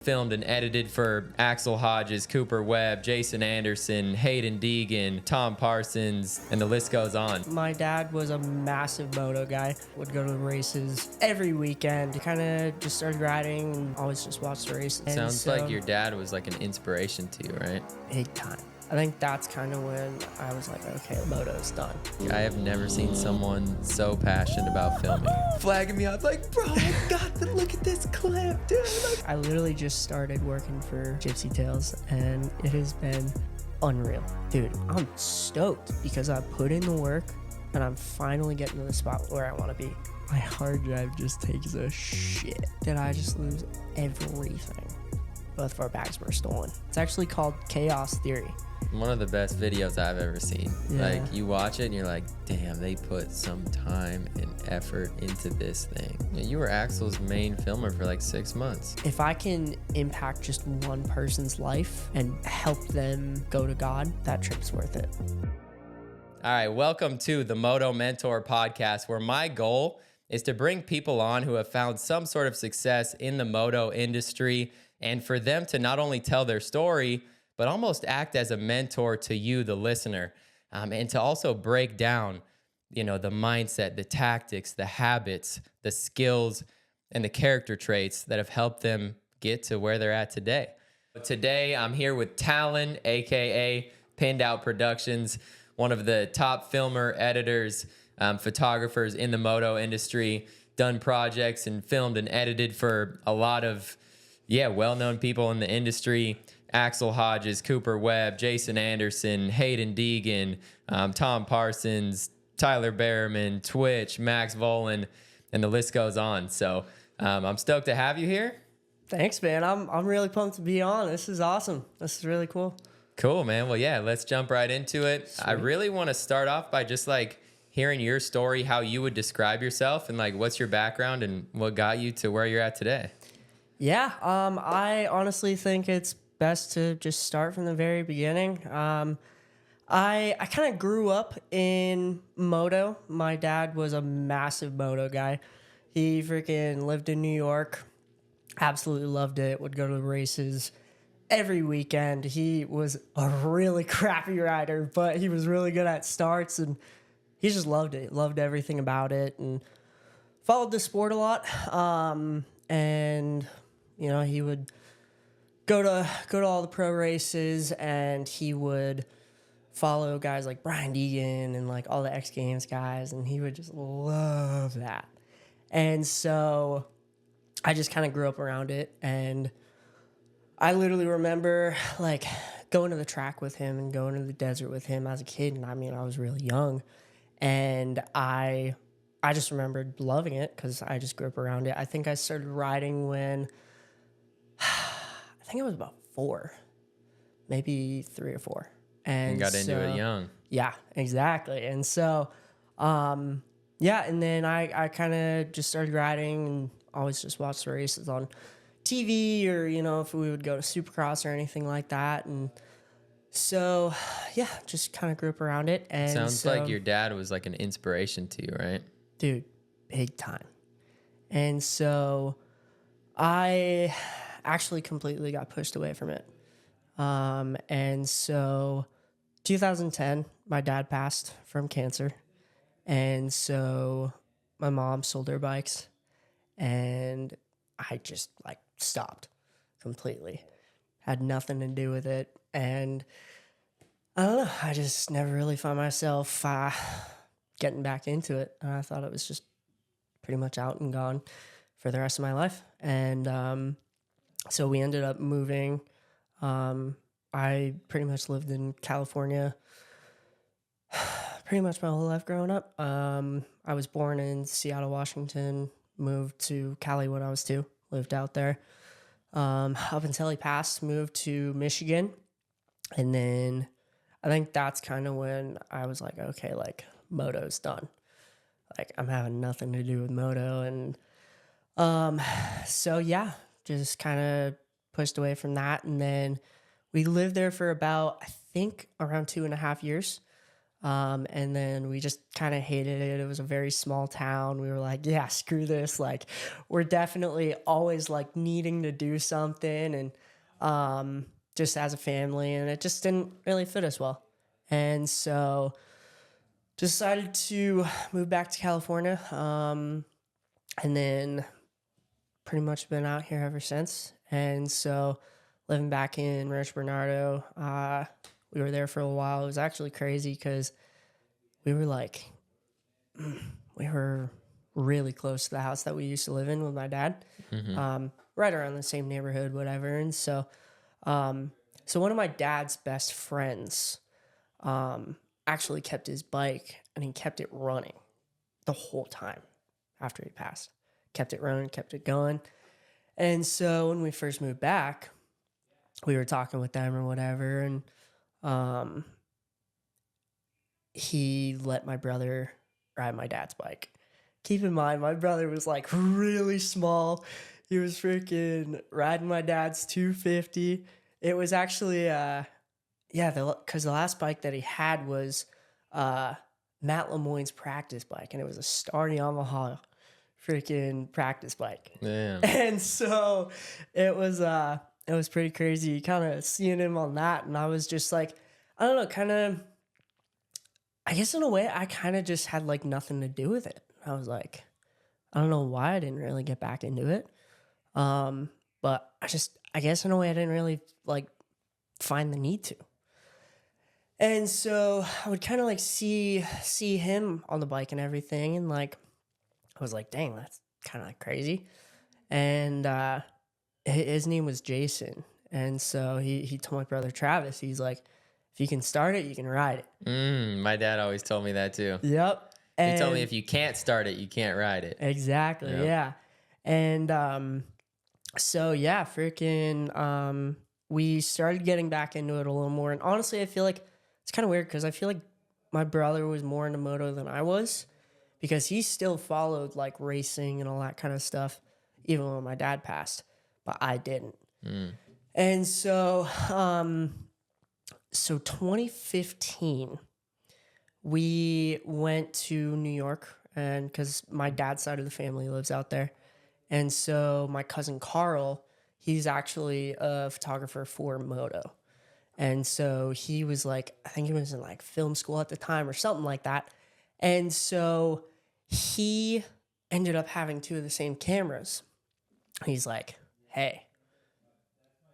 Filmed and edited for Axel Hodges, Cooper Webb, Jason Anderson, Hayden Deegan, Tom Parsons, and the list goes on. My dad was a massive moto guy, would go to the races every weekend. Kind of just started riding and always just watched the races. Sounds like your dad was like an inspiration to you, right? Big time. I think that's kind of when I was like, okay, moto's done. I have never seen someone so passionate about filming. Flagging me up like, bro, I got to look at this clip, dude. I literally just started working for Gypsy Tales, and it has been unreal. Dude, I'm stoked because I put in the work, and I'm finally getting to the spot where I want to be. My hard drive just takes a shit. Did I just lose everything? Both of our bags were stolen. It's actually called Chaos Theory. One of the best videos I've ever seen. Yeah. Like, you watch it and you're like, damn, they put some time and effort into this thing. You were Axel's main filmer for like 6 months. If I can impact just one person's life and help them go to God, that trip's worth it. All right, welcome to the Moto Mentor podcast, where my goal is to bring people on who have found some sort of success in the moto industry, and for them to not only tell their story, but almost act as a mentor to you, the listener, and to also break down, the mindset, the tactics, the habits, the skills, and the character traits that have helped them get to where they're at today. Today, I'm here with Talon, aka PinnedOut Productions, one of the top filmer, editors, photographers in the moto industry, done projects and filmed and edited for a lot of well-known people in the industry. Axel Hodges, Cooper Webb, Jason Anderson, Hayden Deegan, Tom Parsons, Tyler Berriman, Twitch, Max Volan, and the list goes on. So I'm stoked to have you here. Thanks, man. I'm really pumped to be on. This is awesome. This is really cool. Cool, man. Well, yeah, let's jump right into it. Sweet. I really want to start off by just like hearing your story, how you would describe yourself, and like what's your background and what got you to where you're at today. Yeah, I honestly think it's best to just start from the very beginning. I kind of grew up in moto. My dad was a massive moto guy. He freaking lived in New York, absolutely loved it, would go to the races every weekend. He was a really crappy rider, but he was really good at starts, and he just loved it, loved everything about it, and followed the sport a lot. And he would go to all the pro races, and he would follow guys like Brian Deegan and like all the X Games guys, and he would just love that. And so I just kind of grew up around it, and I literally remember like going to the track with him and going to the desert with him as a kid. And I mean, I was really young, and I just remembered loving it because I just grew up around it. I think I started riding when I think I was about 4, maybe 3 or 4. And got into it young. Yeah, exactly. And so, and then I kind of just started riding and always just watched the races on TV, or, if we would go to Supercross or anything like that. And so, just kind of grew up around it. And Sounds like your dad was like an inspiration to you, right? Dude, big time. And so I actually completely got pushed away from it. And so 2010, my dad passed from cancer. And so my mom sold her bikes, and I just like stopped completely. Had nothing to do with it. And I don't know, I just never really found myself getting back into it. I thought it was just pretty much out and gone for the rest of my life. And so we ended up moving. I pretty much lived in California pretty much my whole life growing up. I was born in Seattle, Washington, moved to Cali when I was 2, lived out there. Up until he passed, moved to Michigan. And then I think that's kind of when I was like, okay, like moto's done. Like I'm having nothing to do with moto. And just kind of pushed away from that. And then we lived there for about, I think, around 2.5 years. And then we just kind of hated it. It was a very small town. We were like, yeah, screw this. Like, we're definitely always like needing to do something and just as a family. And it just didn't really fit us well. And so decided to move back to California. And then pretty much been out here ever since. And so living back in Rancho Bernardo, we were there for a while. It was actually crazy because we were like, we were really close to the house that we used to live in with my dad, right around the same neighborhood, whatever. And so, so one of my dad's best friends actually kept his bike and he kept it running the whole time after he passed. Kept it running, kept it going. And so when we first moved back, we were talking with them or whatever, and he let my brother ride my dad's bike. Keep in mind, my brother was like really small. He was freaking riding my dad's 250. It was actually, because the last bike that he had was Matt Lemoyne's practice bike, and it was a Star Yamaha freaking practice bike. Damn. And so it was pretty crazy kind of seeing him on that, and I was just like, I don't know, kind of, I guess in a way I kind of just had like nothing to do with it. I was like, I don't know why I didn't really get back into it, but I guess in a way I didn't really like find the need to. And so I would kind of like see him on the bike and everything, and like I was like, dang, that's kind of like crazy. And his name was Jason. And so he told my brother Travis, he's like, if you can start it, you can ride it. My dad always told me that too. Yep. He told me if you can't start it, you can't ride it. Exactly. Yep. Yeah. And so yeah, freaking we started getting back into it a little more. And honestly, I feel like it's kind of weird because I feel like my brother was more into moto than I was, because he still followed like racing and all that kind of stuff, even when my dad passed, but I didn't. And so, so 2015, we went to New York, and because my dad's side of the family lives out there. And so my cousin Carl, he's actually a photographer for moto. And so he was like, I think he was in like film school at the time or something like that. And so he ended up having two of the same cameras. He's like, hey,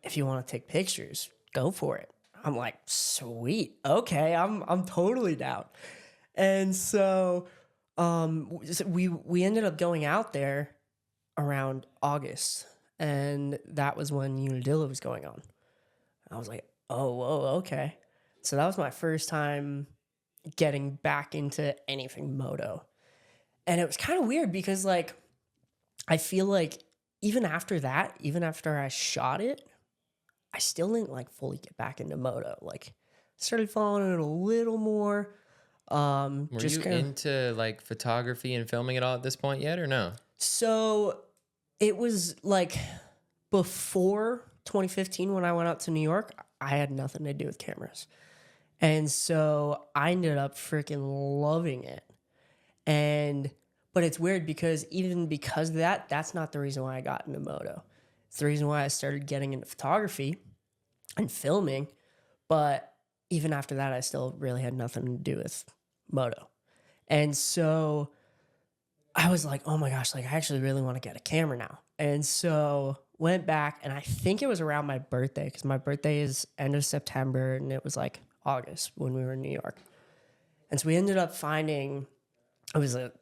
if you want to take pictures, go for it. I'm like, sweet. Okay, I'm totally down. And so we ended up going out there around August, and that was when Unadilla was going on. I was like, oh, whoa, okay. So that was my first time getting back into anything moto. And it was kind of weird because, like, I feel like even after that, even after I shot it, I still didn't, like, fully get back into moto. Like, started following it a little more. Were you into, like, photography and filming at all at this point yet, or no? So it was, like, before 2015 when I went out to New York, I had nothing to do with cameras. And so I ended up freaking loving it. But it's weird because even because of that, that's not the reason why I got into moto. It's the reason why I started getting into photography and filming. But even after that, I still really had nothing to do with moto. And so I was like, oh my gosh, like I actually really want to get a camera now. And so went back, and I think it was around my birthday, because my birthday is end of September, and it was like August when we were in New York. And so we ended up finding, it was a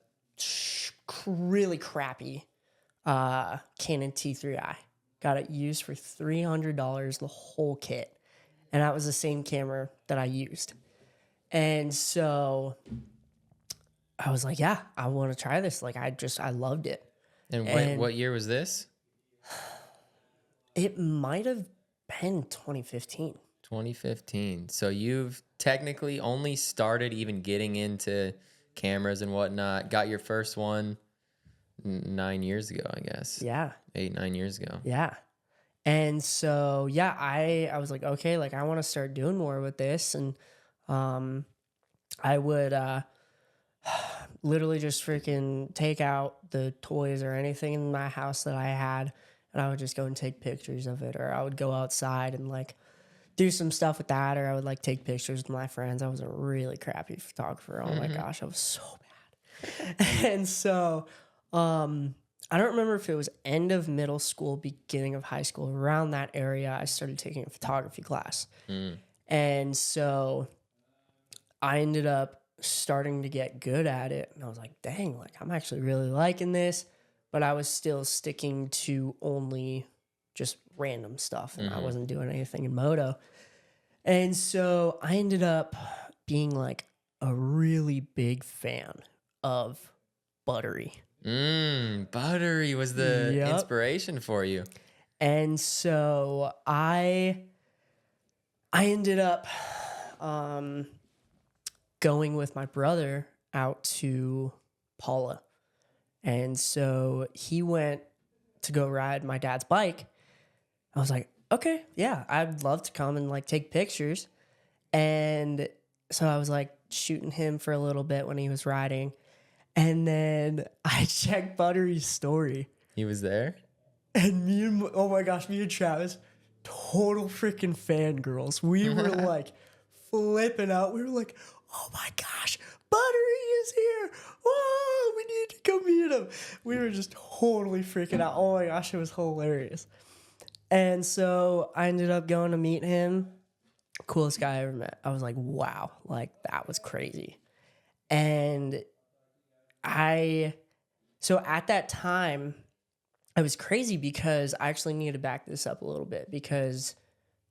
really crappy Canon T3i. Got it used for $300, the whole kit. And that was the same camera that I used. And so I was like, yeah, I want to try this. Like, I loved it. And what year was this? It might have been 2015. 2015. So you've technically only started even getting into cameras and whatnot. Got your first one 9 years ago, I guess. Yeah. 8-9 years ago. Yeah. And so, yeah, I was like, okay, like I want to start doing more with this. And I would literally just freaking take out the toys or anything in my house that I had, and I would just go and take pictures of it. Or I would go outside and like do some stuff with that, or I would like take pictures with my friends. I was a really crappy photographer. Oh my gosh, I was so bad. And so I don't remember if it was end of middle school, beginning of high school, around that area, I started taking a photography class. And so I ended up starting to get good at it. And I was like, dang, like I'm actually really liking this. But I was still sticking to only just random stuff. And I wasn't doing anything in moto. And so I ended up being like a really big fan of Buttery. Buttery was the inspiration for you. And so I ended up going with my brother out to Paula. And so he went to go ride my dad's bike. I was like, okay, yeah, I'd love to come and like take pictures. And so I was like shooting him for a little bit when he was riding. And then I checked Buttery's story. He was there? And me and Travis, total freaking fangirls. We were like flipping out. We were like, oh my gosh, Buttery is here. Whoa, we need to go meet him. We were just totally freaking out. Oh my gosh, it was hilarious. And so I ended up going to meet him. Coolest guy I ever met. I was like, wow, like that was crazy. And so at that time, it was crazy because I actually need to back this up a little bit, because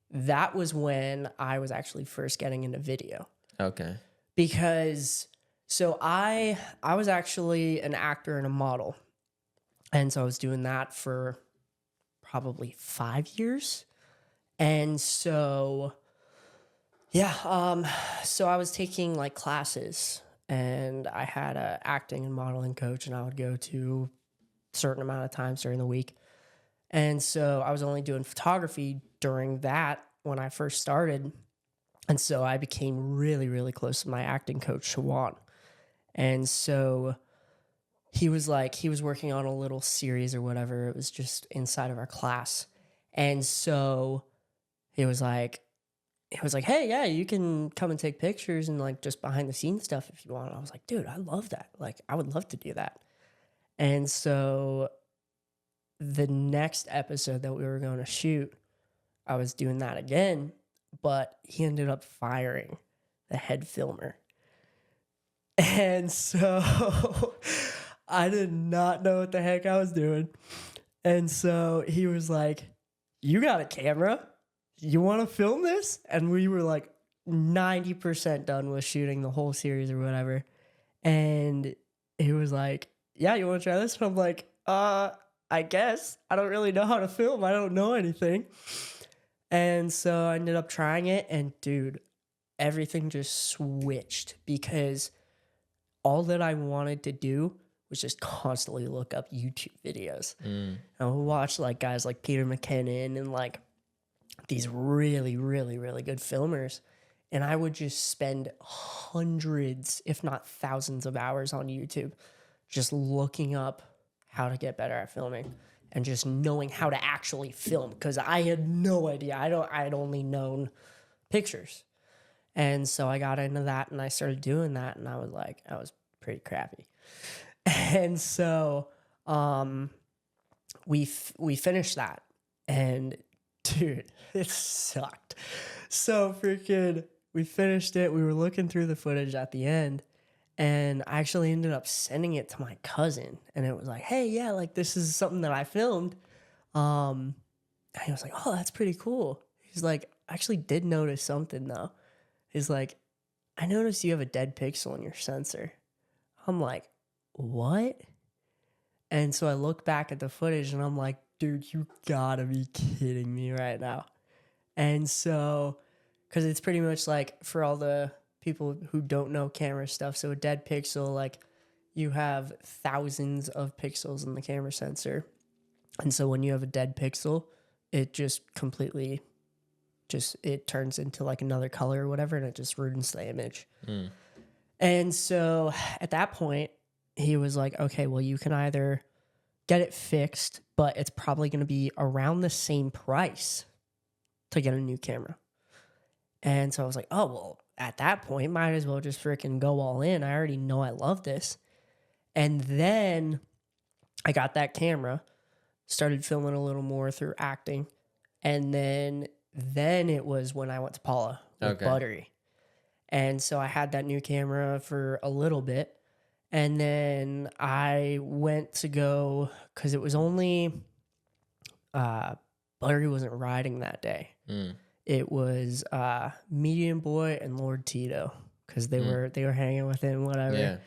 that was when I was actually first getting into video. Okay. Because so I was actually an actor and a model. And so I was doing that for probably 5 years. And so, yeah, so I was taking like classes, and I had a acting and modeling coach, and I would go to a certain amount of times during the week. And so I was only doing photography during that when I first started. And so I became really, really close to my acting coach, Shawan. And so he was working on a little series or whatever. It was just inside of our class. And so he was like, hey, yeah, you can come and take pictures and like just behind the scenes stuff if you want. I was like, dude, I love that. Like, I would love to do that. And so the next episode that we were going to shoot, I was doing that again, but he ended up firing the head filmer. And so I did not know what the heck I was doing. And so he was like, you got a camera? You want to film this? And we were like 90% done with shooting the whole series or whatever. And he was like, yeah, you want to try this? And I'm like, I guess. I don't really know how to film. I don't know anything. And so I ended up trying it, and dude, everything just switched, because all that I wanted to do was just constantly look up YouTube videos. And I would watch like guys like Peter McKinnon and like these really, really, really good filmers. And I would just spend hundreds, if not thousands of hours on YouTube just looking up how to get better at filming and just knowing how to actually film, because I had no idea. I had only known pictures. And so I got into that and I started doing that, and I was pretty crappy. And so we finished that, and dude, it sucked. So freaking, we finished it. We were looking through the footage at the end, and I actually ended up sending it to my cousin, and it was like, hey, yeah, like this is something that I filmed. And he was like, oh, that's pretty cool. He's like, I actually did notice something though. He's like, I noticed you have a dead pixel in your sensor. I'm like, what? And so I look back at the footage and I'm like, dude, you gotta be kidding me right now. And so, because it's pretty much like, for all the people who don't know camera stuff, so a dead pixel, like you have thousands of pixels in the camera sensor. And so when you have a dead pixel, it just completely it turns into like another color or whatever, and it just ruins the image. And so at that point, he was like, okay, well, you can either get it fixed, but it's probably going to be around the same price to get a new camera. And so I was like, oh, well, at that point, might as well just freaking go all in. I already know I love this. And then I got that camera, started filming a little more through acting. And then it was when I went to Paula with Buttery. And so I had that new camera for a little bit. And then I went to go, because it was only, Buttery wasn't riding that day. It was Medium Boy and Lord Tito, because they were hanging with him, whatever. Yeah.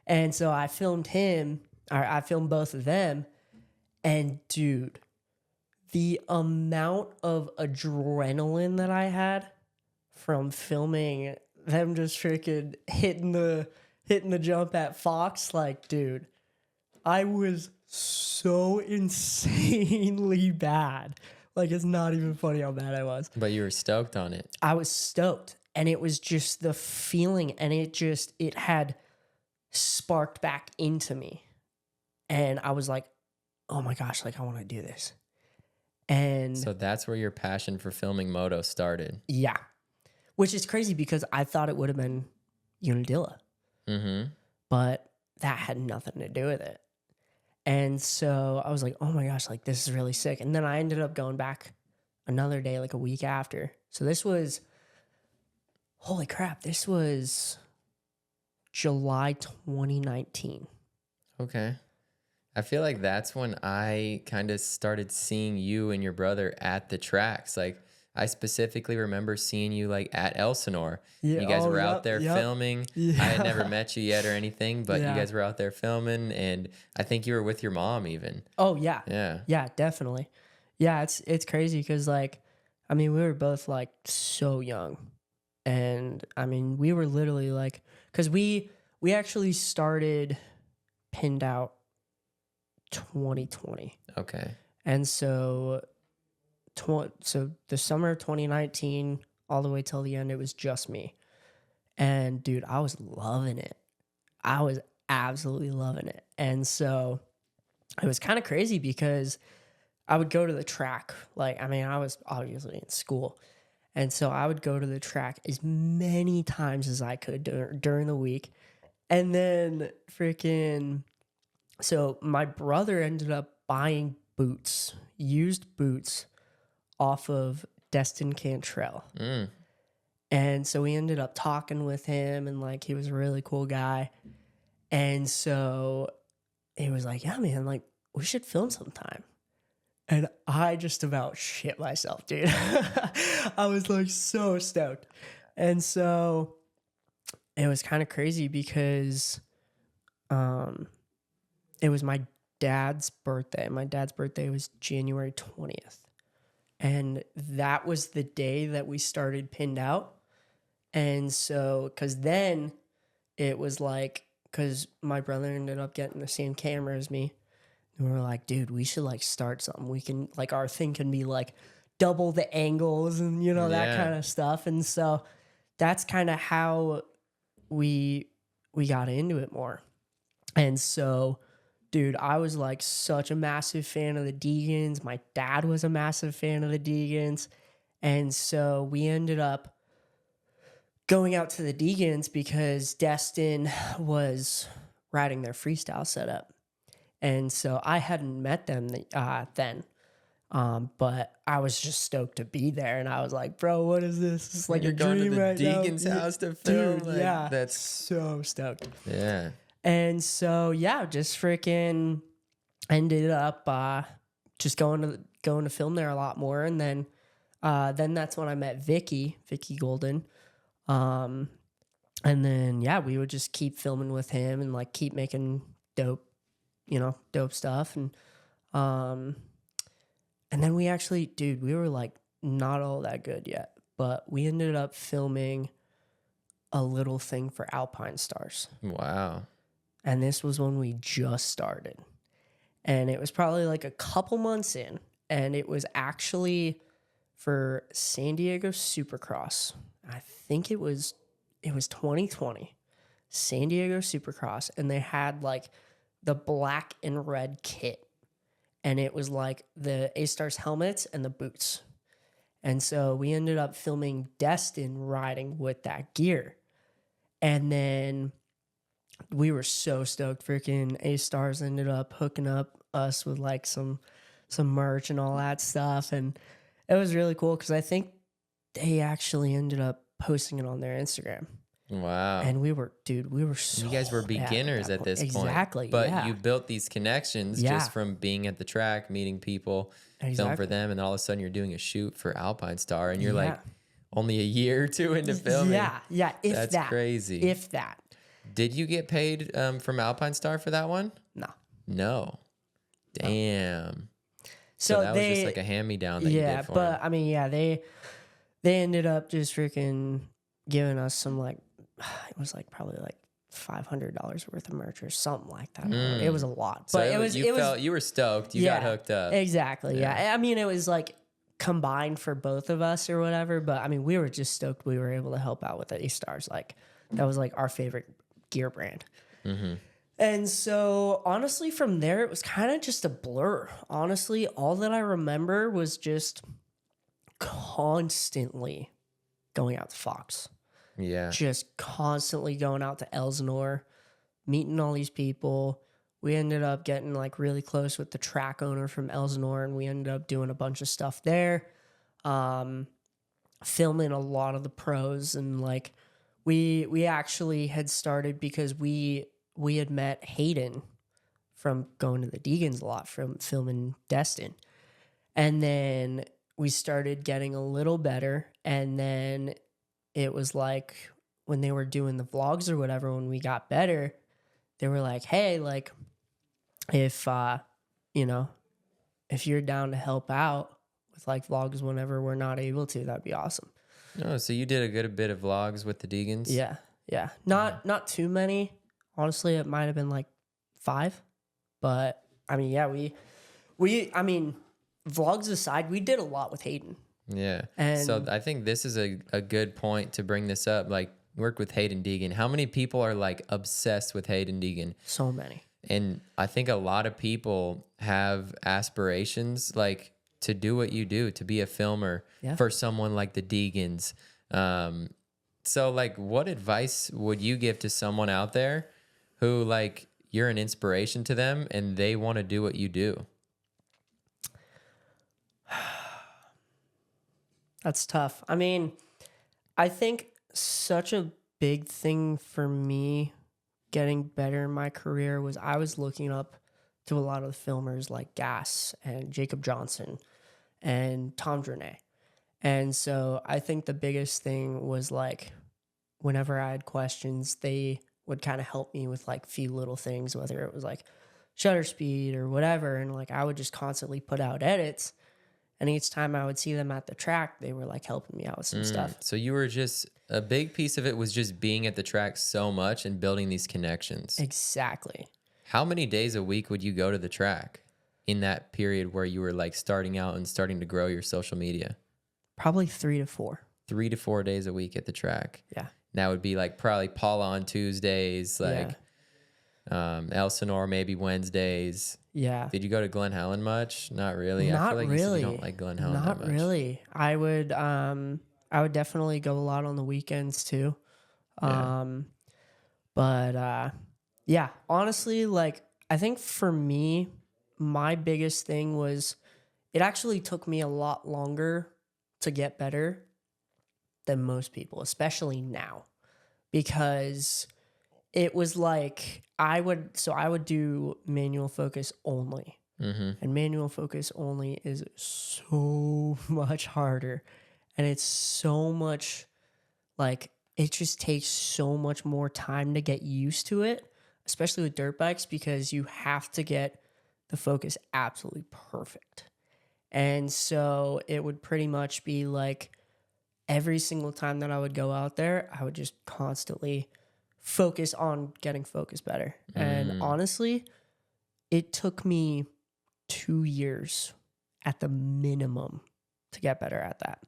And so I filmed him, or I filmed both of them. And dude, the amount of adrenaline that I had from filming them just freaking hitting the jump at Fox, like, dude, I was so insanely bad. Like, it's not even funny how bad I was. But you were stoked on it. I was stoked. And it was just the feeling, and it had sparked back into me. And I was like, oh my gosh, like, I want to do this. And so that's where your passion for filming moto started. Yeah. Which is crazy because I thought it would have been Unadilla. But that had nothing to do with it. And so I was like, oh my gosh, like, this is really sick. And then I ended up going back another day, like a week after. So this was, holy crap, this was July 2019. Okay. I feel like that's when I kind of started seeing you and your brother at the tracks. Like, I specifically remember seeing you like at Elsinore. Yeah, you guys were out there filming. Yeah. I had never met you yet or anything, but you guys were out there filming, and I think you were with your mom even. Oh yeah. Yeah. Yeah, definitely. Yeah, it's crazy because, like, I mean, we were both like so young. And I mean, we were literally like, because we actually started PinnedOut 2020. Okay. And so the summer of 2019 all the way till the end, it was just me. And dude, I was loving it. I was absolutely loving it. And so it was kind of crazy because I would go to the track. Like, I mean, I was obviously in school. And so I would go to the track as many times as I could during the week. And then so my brother ended up buying boots, used boots, off of Destin Cantrell. And so we ended up talking with him, and like, he was a really cool guy. And so he was like, yeah, man, like, we should film sometime. And I just about shit myself, dude. I was like so stoked. And so it was kind of crazy because it was my dad's birthday. My dad's birthday was January 20th. And that was the day that we started PinnedOut. And so, because then it was like, because my brother ended up getting the same camera as me. And we were like, dude, we should like start something. We can, like, our thing can be like double the angles and, you know, that kind of stuff. And so that's kind of how we got into it more. And so, dude, I was like such a massive fan of the Deegans. My dad was a massive fan of the Deegans. And so we ended up going out to the Deegans because Destin was riding their freestyle setup. And so I hadn't met them then. But I was just stoked to be there. And I was like, bro, what is this? It's like you're a going dream to the right Deegan's now. house to film. Dude, like, yeah. That's so stoked. Yeah. And so, yeah, just freaking ended up just going to film there a lot more. And then that's when I met Vicky Golden. And then, yeah, we would just keep filming with him and like keep making dope stuff. And then we actually, dude, we were like not all that good yet, but we ended up filming a little thing for Alpine Stars. Wow. And this was when we just started. And it was probably like a couple months in. And it was actually for San Diego Supercross. I think it was 2020. San Diego Supercross, and they had like the black and red kit. And it was like the A-Stars helmets and the boots. And so we ended up filming Destin riding with that gear. And then we were so stoked. Freaking A-Stars ended up hooking up us with like some merch and all that stuff. And it was really cool because I think they actually ended up posting it on their Instagram. Wow. And we were so You guys were beginners at this point. Exactly. But yeah. you built these connections just from being at the track, meeting people, film for them, and then all of a sudden you're doing a shoot for Alpine Star, and you're like only a year or two into filming. Yeah. That's crazy. If that. Did you get paid from Alpine Star for that one? No. Damn. So that was just like a hand-me-down that you did for them. I mean, they ended up just freaking giving us some like, it was like probably like $500 worth of merch or something like that. It was a lot, So but you were stoked. You got hooked up. Exactly. Yeah. I mean, it was like combined for both of us or whatever, but I mean, we were just stoked we were able to help out with the A-Stars. Like that was like our favorite gear brand. Mm-hmm. And so honestly, from there, it was kind of just a blur. Honestly, all that I remember was just constantly going out to Fox. Yeah. Just constantly going out to Elsinore, meeting all these people. We ended up getting like really close with the track owner from Elsinore, and we ended up doing a bunch of stuff there. Filming a lot of the pros, and like we actually had started because we had met Hayden from going to the Deegans a lot from filming Destin. And then we started getting a little better, and then it was like when they were doing the vlogs or whatever, when we got better, they were like, hey, like if you're down to help out with like vlogs whenever we're not able to, that'd be awesome. Oh, so you did a good bit of vlogs with the Deegans? Yeah. Not too many. Honestly, it might have been like 5, but I mean, I mean, vlogs aside, we did a lot with Hayden. Yeah. And so I think this is a good point to bring this up. Like, work with Hayden Deegan. How many people are like obsessed with Hayden Deegan? So many. And I think a lot of people have aspirations like to do what you do, to be a filmer for someone like the Deegans. So like, what advice would you give to someone out there who like you're an inspiration to them and they want to do what you do? That's tough. I mean, I think such a big thing for me getting better in my career was I was looking up to a lot of the filmers like Gass and Jacob Johnson and Tom Drenay. And so I think the biggest thing was like whenever I had questions, they would kind of help me with like few little things, whether it was like shutter speed or whatever. And like I would just constantly put out edits. And each time I would see them at the track, they were like helping me out with some stuff. So you were just, a big piece of it was just being at the track so much and building these connections. Exactly. How many days a week would you go to the track in that period where you were like starting out and starting to grow your social media? Probably 3 to 4. 3 to 4 days a week at the track. Yeah. That would be like probably Paula on Tuesdays, like Elsinore maybe Wednesdays. Yeah. Did you go to Glen Helen much? Not really. Not I feel like really. you don't like Glen Helen that Not much. really. I would definitely go a lot on the weekends too. Yeah, honestly, like I think for me, my biggest thing was it actually took me a lot longer to get better than most people, especially now, because it was like I would do manual focus only. And manual focus only is so much harder. And it's so much like, it just takes so much more time to get used to it, especially with dirt bikes, because you have to get the focus absolutely perfect. And so it would pretty much be like every single time that I would go out there, I would just constantly focus on getting focus better. And honestly, it took me 2 years at the minimum to get better at that.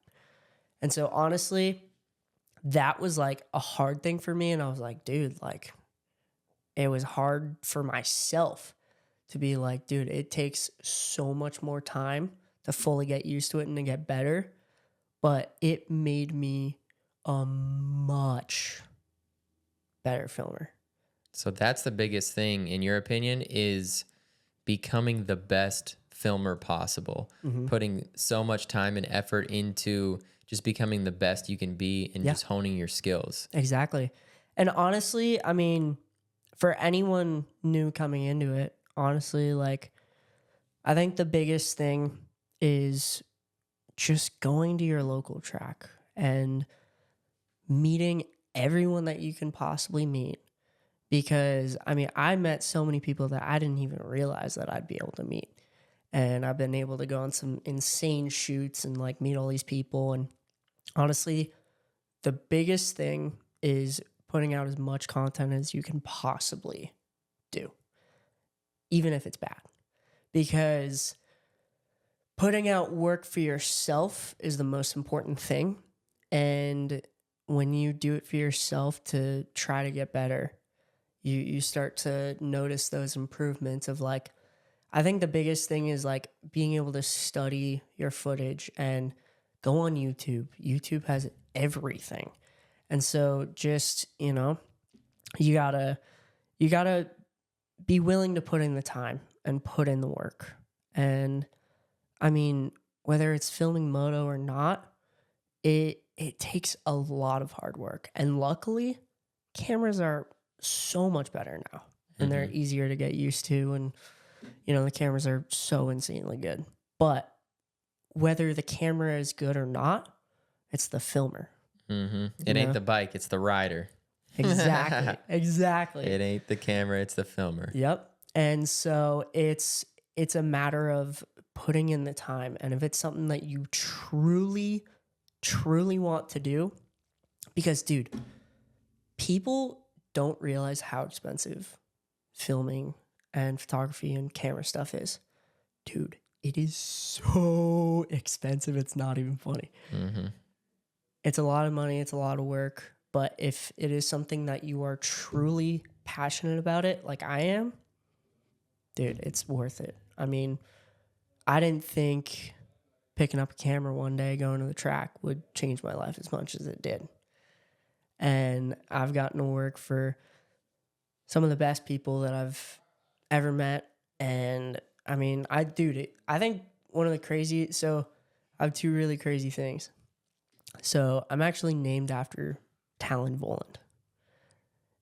And so honestly, that was like a hard thing for me. And I was like, dude, like it was hard for myself to be like, dude, it takes so much more time to fully get used to it and to get better. But it made me a much better filmer. So that's the biggest thing, in your opinion, is becoming the best filmer possible, putting so much time and effort into just becoming the best you can be and just honing your skills. Exactly. And honestly, I mean, for anyone new coming into it, honestly, like, I think the biggest thing is just going to your local track and meeting everyone that you can possibly meet. Because, I mean, I met so many people that I didn't even realize that I'd be able to meet. And I've been able to go on some insane shoots and like meet all these people. And honestly, the biggest thing is putting out as much content as you can possibly do, even if it's bad. Because putting out work for yourself is the most important thing. And when you do it for yourself to try to get better, you start to notice those improvements of like, I think the biggest thing is like being able to study your footage and go on YouTube. YouTube has everything. And so just, you gotta be willing to put in the time and put in the work. And I mean, whether it's filming moto or not, it takes a lot of hard work. And luckily, cameras are so much better now and they're easier to get used to. And, the cameras are so insanely good. But whether the camera is good or not, it's the filmer. It ain't the bike, it's the rider. Exactly. It ain't the camera, it's the filmer. Yep. And so it's a matter of putting in the time. And if it's something that you truly, truly want to do, because dude, people don't realize how expensive filming and photography and camera stuff is. Dude, it is so expensive. It's not even funny. It's a lot of money. It's a lot of work. But if it is something that you are truly passionate about it, like I am, dude, it's worth it. I mean, I didn't think picking up a camera one day, going to the track would change my life as much as it did. And I've gotten to work for some of the best people that I've ever met. And I mean, I think one of the so I have two really crazy things. So I'm actually named after Talon Bohn.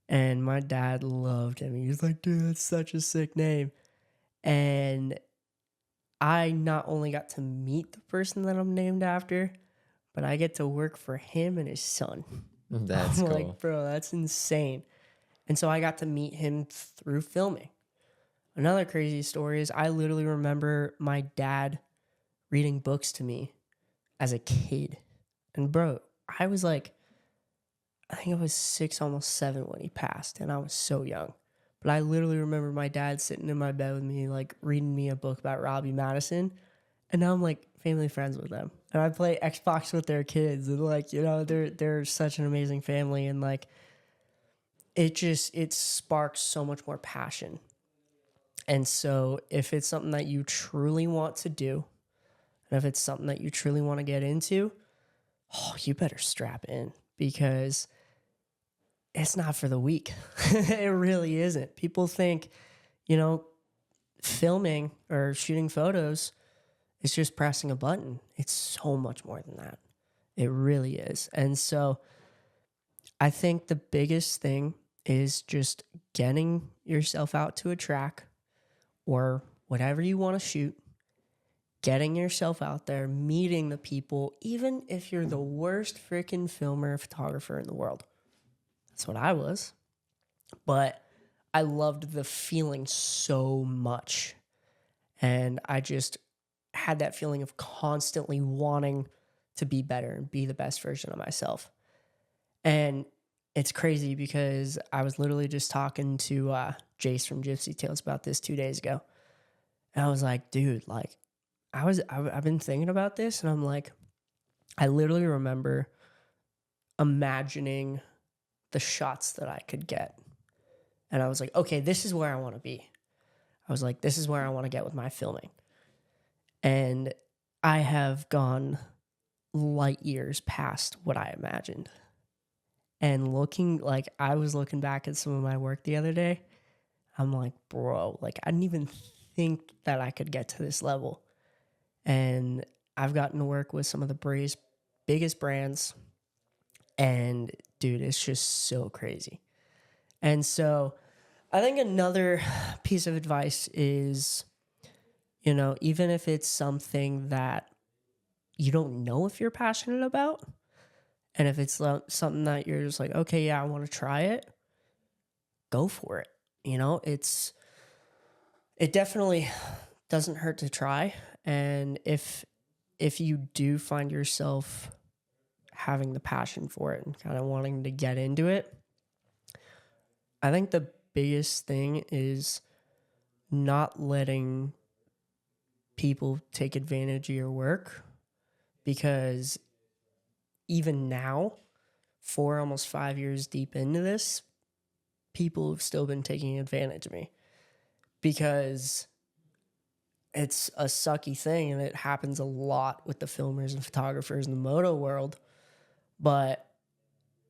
And my dad loved him. He was like, dude, that's such a sick name. And I not only got to meet the person that I'm named after, but I get to work for him and his son. That's I'm cool. like, bro, that's insane. And so I got to meet him through filming. Another crazy story is I literally remember my dad reading books to me as a kid. And bro, I was like, I think I was 6, almost 7 when he passed, and I was so young. But I literally remember my dad sitting in my bed with me, like reading me a book about Robbie Madison. And now I'm like family friends with them. And I play Xbox with their kids. And like, they're such an amazing family. And like, it sparks so much more passion. And so if it's something that you truly want to do, and if it's something that you truly want to get into, you better strap in, because it's not for the weak. It really isn't. People think, filming or shooting photos is just pressing a button. It's so much more than that. It really is. And so I think the biggest thing is just getting yourself out to a track or whatever you want to shoot, getting yourself out there, meeting the people, even if you're the worst freaking filmer, photographer in the world. That's what I was. But I loved the feeling so much. And I just had that feeling of constantly wanting to be better and be the best version of myself. And it's crazy because I was literally just talking to Jace from Gypsy Tales about this 2 days ago. And I was like, dude, like, I've been thinking about this, and I'm like, I literally remember imagining the shots that I could get. And I was like, okay, this is where I want to be. I was like, this is where I want to get with my filming. And I have gone light years past what I imagined. And I was looking back at some of my work the other day. I'm like, bro, like I didn't even think that I could get to this level. And I've gotten to work with some of the biggest brands. And dude, it's just so crazy. And so I think another piece of advice is, even if it's something that you don't know if you're passionate about, and if it's something that you're just like, okay, yeah, I want to try it, go for it. It definitely doesn't hurt to try. And if you do find yourself having the passion for it and kind of wanting to get into it, I think the biggest thing is not letting people take advantage of your work, because even now, almost 5 years deep into this, people have still been taking advantage of me, because it's a sucky thing and it happens a lot with the filmers and photographers in the moto world. But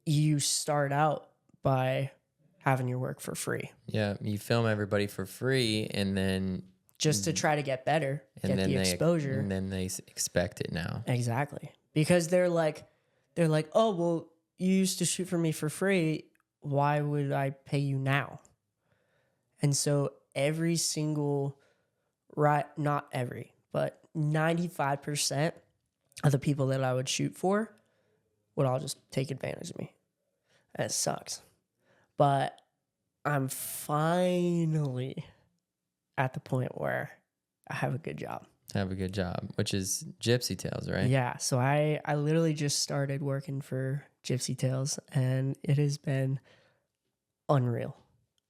you start out by having your work for free. Yeah, you film everybody for free, and then just to try to get better, get the exposure. And then they expect it now. Exactly. Because they're like, oh, well, you used to shoot for me for free. Why would I pay you now? And so every single, not every, but 95% of the people that I would shoot for would all just take advantage of me. And it sucks. But I'm finally at the point where I have a good job. Which is Gypsy Tales, right? Yeah. So I literally just started working for Gypsy Tales, and it has been unreal.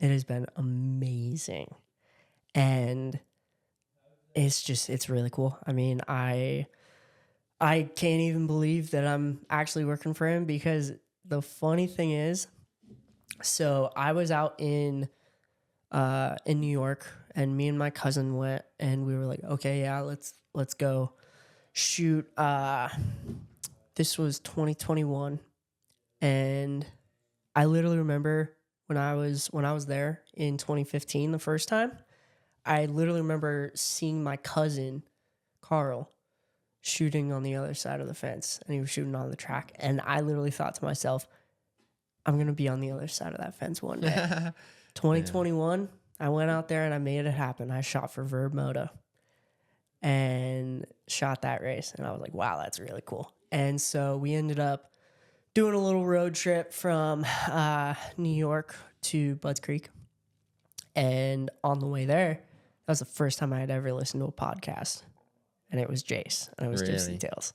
It has been amazing. And it's really cool. I mean, I can't even believe that I'm actually working for him, because the funny thing is, so I was out in New York, and me and my cousin went, and we were like, okay, yeah, let's go shoot. This was 2021, and I literally remember when I was there in 2015 the first time. I literally remember seeing my cousin Carl shooting on the other side of the fence, and he was shooting on the track, and I literally thought to myself, I'm gonna be on the other side of that fence one day. 2021, I went out there and I made it happen. I shot for Verb Moto and shot that race. And I was like, wow, that's really cool. And so we ended up doing a little road trip from New York to Budds Creek. And on the way there, that was the first time I had ever listened to a podcast. And it was Jace, and it was Gypsy Tales.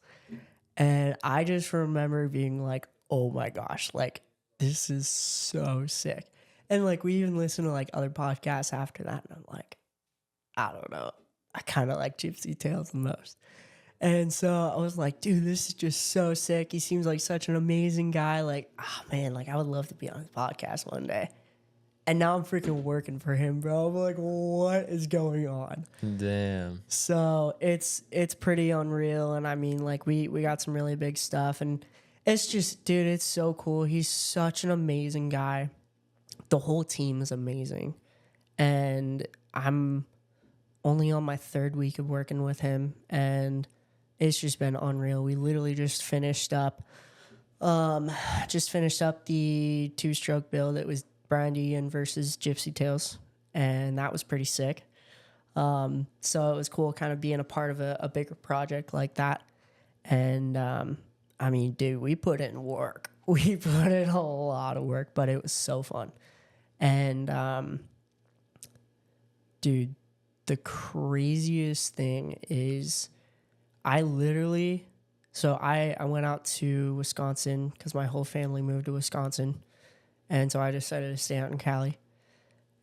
And I just remember being like, oh my gosh, like, this is so sick. And like, we even listened to like other podcasts after that, and I'm like, I don't know, I kind of like Gypsy Tales the most. And so I was like, dude, this is just so sick. He seems like such an amazing guy. Like, oh man, like I would love to be on his podcast one day. And now I'm freaking working for him, bro. I'm like, what is going on? Damn. So it's pretty unreal. And I mean, like we got some really big stuff, and it's just, dude, it's so cool. He's such an amazing guy. The whole team is amazing. And I'm only on my third week of working with him, and it's just been unreal. We literally just finished up the 2-stroke build. It was Brandy and versus Gypsy Tales, and that was pretty sick. So it was cool kind of being a part of a bigger project like that. And I mean, dude, we put in work. We put in a lot of work, but it was so fun. And dude, the craziest thing is I went out to Wisconsin because my whole family moved to Wisconsin. And so I decided to stay out in Cali.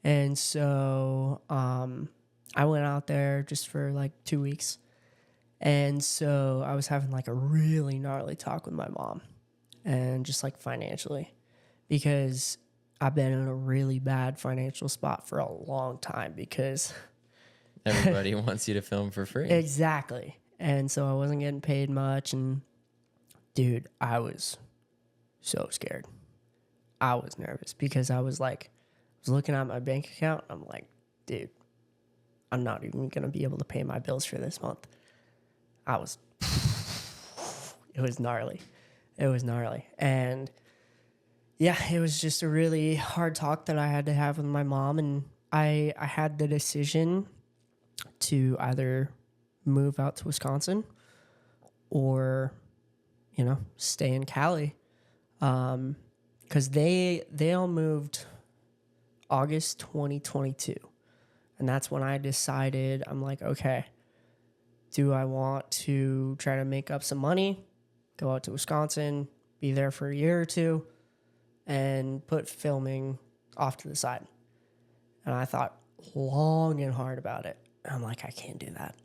And so I went out there just for like 2 weeks. And so I was having like a really gnarly talk with my mom. and just like financially, because I've been in a really bad financial spot for a long time because Everybody wants you to film for free. exactly. And so I wasn't getting paid much. And dude, I was so scared. I was nervous because I was looking at my bank account. I'm like, dude, I'm not even going to be able to pay my bills for this month. It was gnarly. It was gnarly. And yeah, it was just a really hard talk that I had to have with my mom. And I had the decision to either move out to Wisconsin or, stay in Cali. Because they all moved August 2022. And that's when I decided, I'm like, okay, do I want to try to make up some money, go out to Wisconsin, be there for a year or two, and put filming off to the side? And I thought long and hard about it. I'm like, I can't do that.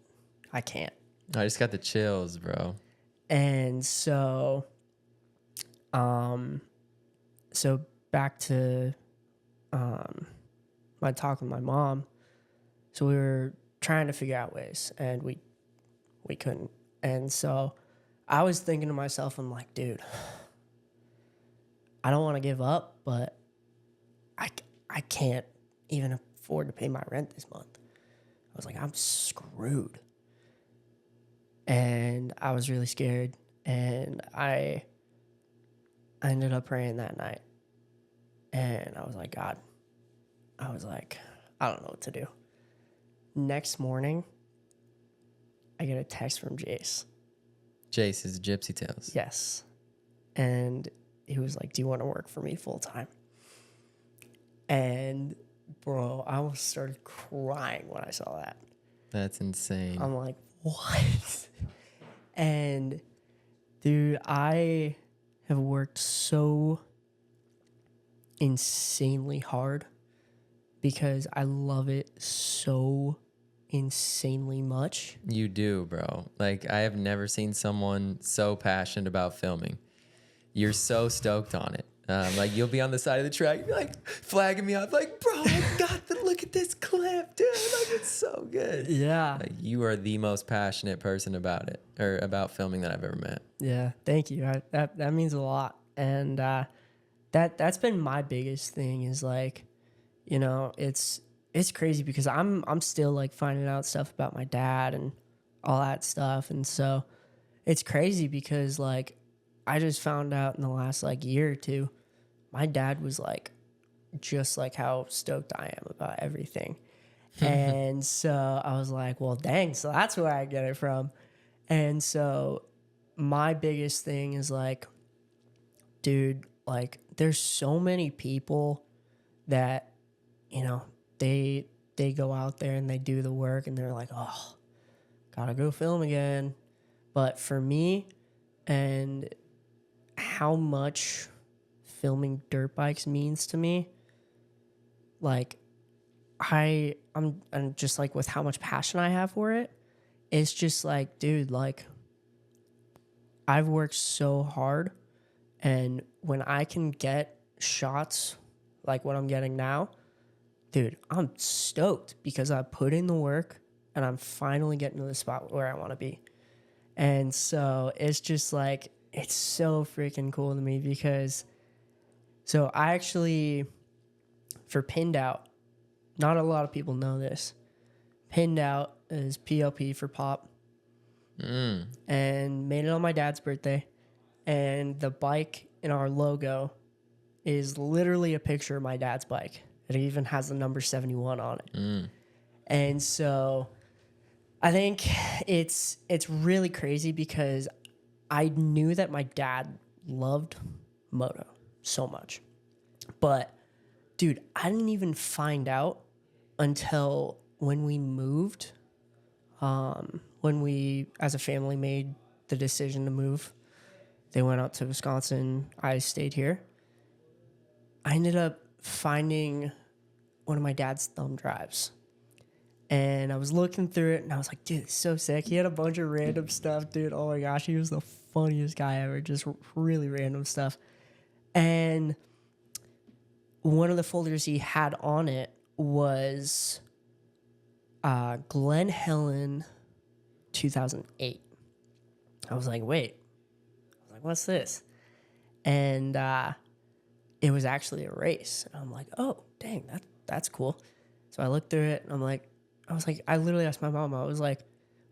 I can't. I just got the chills, bro. And so back to my talk with my mom. So we were trying to figure out ways, and we couldn't. And so I was thinking to myself, I'm like, dude, I don't want to give up, but I can't even afford to pay my rent this month. I was like, I'm screwed. And I was really scared. And I ended up praying that night. And I was like, God, I don't know what to do. Next morning, I get a text from Jace. Jace is Gypsy Tales. Yes. And he was like, do you want to work for me full time? And bro, I almost started crying when I saw that. That's insane. I'm like, what? And dude, I have worked so insanely hard because I love it so insanely much. You do, bro. Like, I have never seen someone so passionate about filming. You're so stoked on it. Like, you'll be on the side of the track, you'll be like flagging me up, like, bro, I got to look at this clip, dude. Like, it's so good. Yeah. Like, you are the most passionate person about it, or about filming, that I've ever met. Yeah. Thank you. That means a lot. And that's been my biggest thing is like, it's crazy because I'm still like finding out stuff about my dad and all that stuff. And so it's crazy because like I just found out in the last like year or two, my dad was like just like how stoked I am about everything. And so I was like, well, dang, so that's where I get it from. And so my biggest thing is like, dude, like there's so many people that, they go out there and they do the work and they're like, oh, gotta go film again. But for me and how much filming dirt bikes means to me, like I'm just like with how much passion I have for it, it's just like, dude, like I've worked so hard, and when I can get shots like what I'm getting now, dude, I'm stoked because I put in the work and I'm finally getting to the spot where I want to be. And so it's just like, it's so freaking cool to me because, so I actually, for PinnedOut, not a lot of people know this. PinnedOut is PLP for pop. And made it on my dad's birthday. And the bike in our logo is literally a picture of my dad's bike. It even has the number 71 on it. And so I think it's really crazy because I knew that my dad loved moto so much. But, dude, I didn't even find out until when we moved, when we, as a family, made the decision to move. They went out to Wisconsin. I stayed here. I ended up finding one of my dad's thumb drives. And I was looking through it, and I was like, dude, it's so sick. He had a bunch of random stuff, dude. Oh my gosh, he was the funniest guy ever. Just really random stuff. And one of the folders he had on it was Glen Helen 2008. I was like, wait. I was like, what's this? And it was actually a race. And I'm like, oh, dang, that's cool. So I looked through it, and I literally asked my mom, I was like,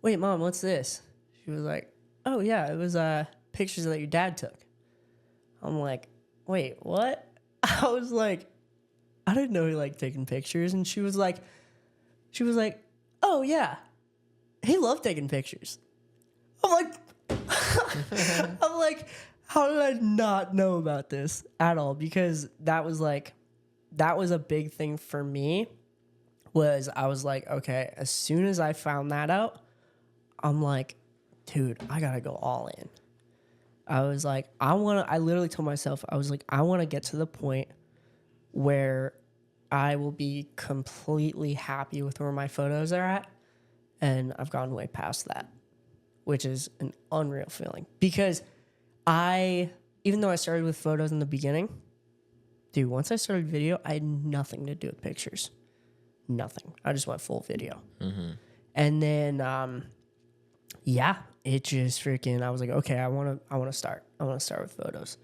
wait, Mom, what's this? She was like, oh, yeah, it was pictures that your dad took. I'm like, wait, what? I was like, I didn't know he liked taking pictures. And she was like, oh, yeah, he loved taking pictures. I'm like, how did I not know about this at all? Because that was a big thing for me. I was like, okay, as soon as I found that out, I'm like, dude, I gotta go all in. I was like, I literally told myself, I was like, I want to get to the point where I will be completely happy with where my photos are at. And I've gone way past that, which is an unreal feeling. Because even though I started with photos in the beginning, dude, once I started video, I had nothing to do with pictures. Nothing. I just went full video. Mm-hmm. And then, it just freaking, I was like, okay, I want to start with photos.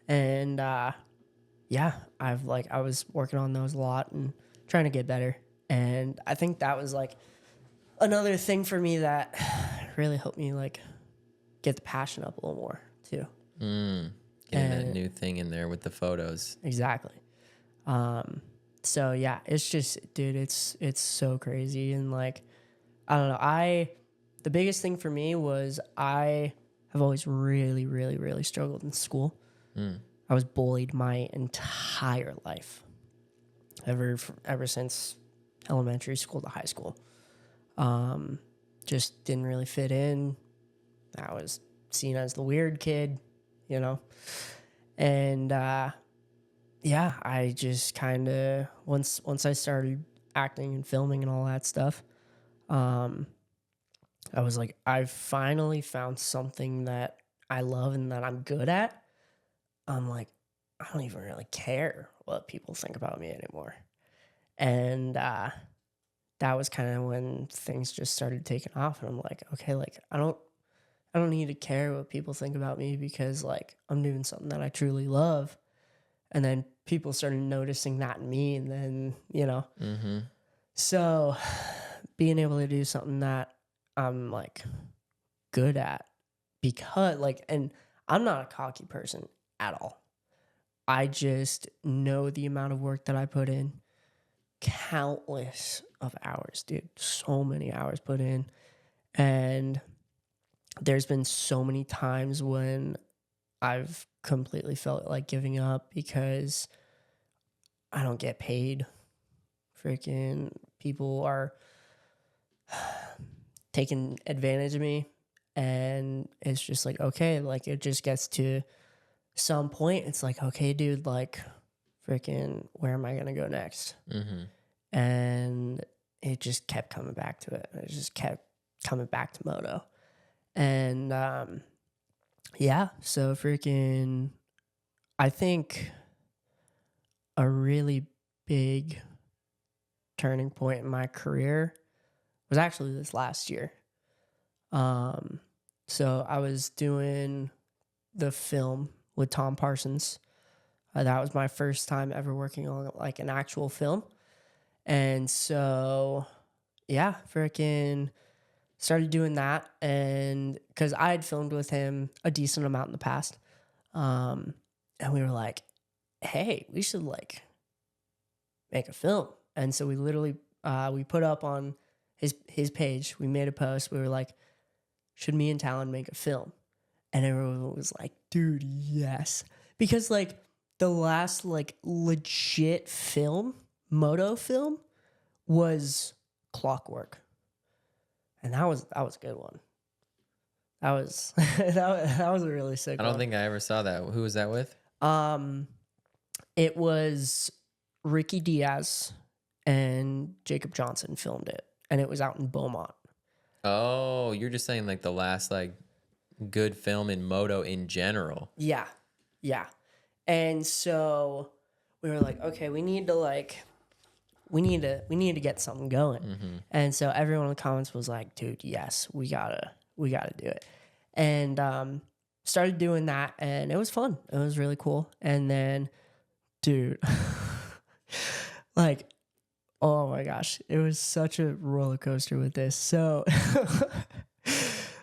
And, I was working on those a lot and trying to get better. And I think that was like another thing for me that really helped me like get the passion up a little more too. Getting that new thing in there with the photos. Exactly. So yeah, it's just, dude, it's so crazy. And like, I don't know. The biggest thing for me was I have always really, really, really struggled in school. I was bullied my entire life, ever since elementary school to high school. Just didn't really fit in. I was seen as the weird kid, you know? And, I just kind of, once I started acting and filming and all that stuff, I was like, I've finally found something that I love and that I'm good at. I'm like, I don't even really care what people think about me anymore. And that was kind of when things just started taking off. And I'm like, okay, like I don't need to care what people think about me because like I'm doing something that I truly love. And then people started noticing that in me, and then, you know. Mm-hmm. So being able to do something that I'm like good at, because like, and I'm not a cocky person at all. I just know the amount of work that I put in, countless of hours, dude, so many hours put in. And there's been so many times when I've completely felt like giving up because I don't get paid. Freaking people are taking advantage of me. And it's just like, okay, like it just gets to some point. It's like, okay, dude, like freaking, where am I going to go next? Mm-hmm. And it just kept coming back to it. It just kept coming back to moto. And, so freaking, I think a really big turning point in my career was actually this last year. So I was doing the film with Tom Parsons. That was my first time ever working on like an actual film. And so, freaking started doing that. And because I had filmed with him a decent amount in the past. And we were like, hey, we should like make a film. And so we literally, we put up on his page, we made a post. We were like, should me and Talon make a film? And everyone was like, dude, yes. Because like the last like legit film, moto film, was Clockwork. And that was a good one. That was that was a really sick one. I don't think I ever saw that. Who was that with? It was Ricky Diaz and Jacob Johnson filmed it. and it was out in Beaumont. Oh, you're just saying like the last like good film in moto in general. Yeah. Yeah. And so we were like, okay, we need to get something going. And so everyone in the comments was like, dude, yes, we gotta do it. And started doing that, and it was fun. It was really cool. And then, dude, like, oh my gosh, it was such a roller coaster with this. So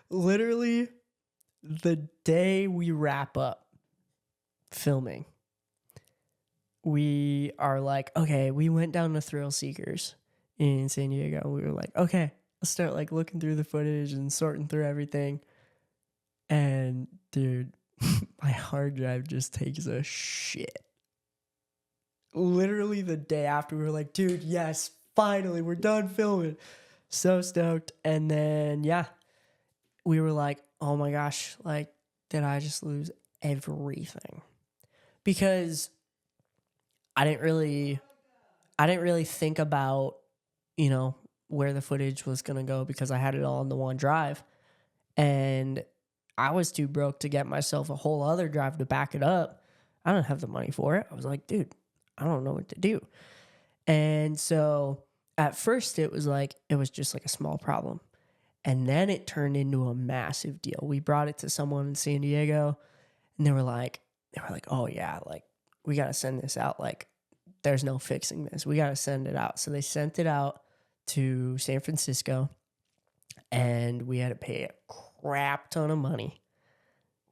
literally the day we wrap up filming, we are like, okay, we went down to Thrill Seekers in San Diego. We were like, okay, let's start like looking through the footage and sorting through everything. And dude, my hard drive just takes a shit. Literally the day after, we were like, dude, yes, finally, we're done filming. So stoked. And then, yeah, we were like, oh my gosh, like, did I just lose everything? Because I didn't really think about, where the footage was going to go, because I had it all on the one drive. And I was too broke to get myself a whole other drive to back it up. I don't have the money for it. I was like, dude, I don't know what to do. And so at first it was just like a small problem. And then it turned into a massive deal. We brought it to someone in San Diego, and they were like, oh yeah, like, we got to send this out. Like, there's no fixing this. We got to send it out. So they sent it out to San Francisco, and we had to pay a crap ton of money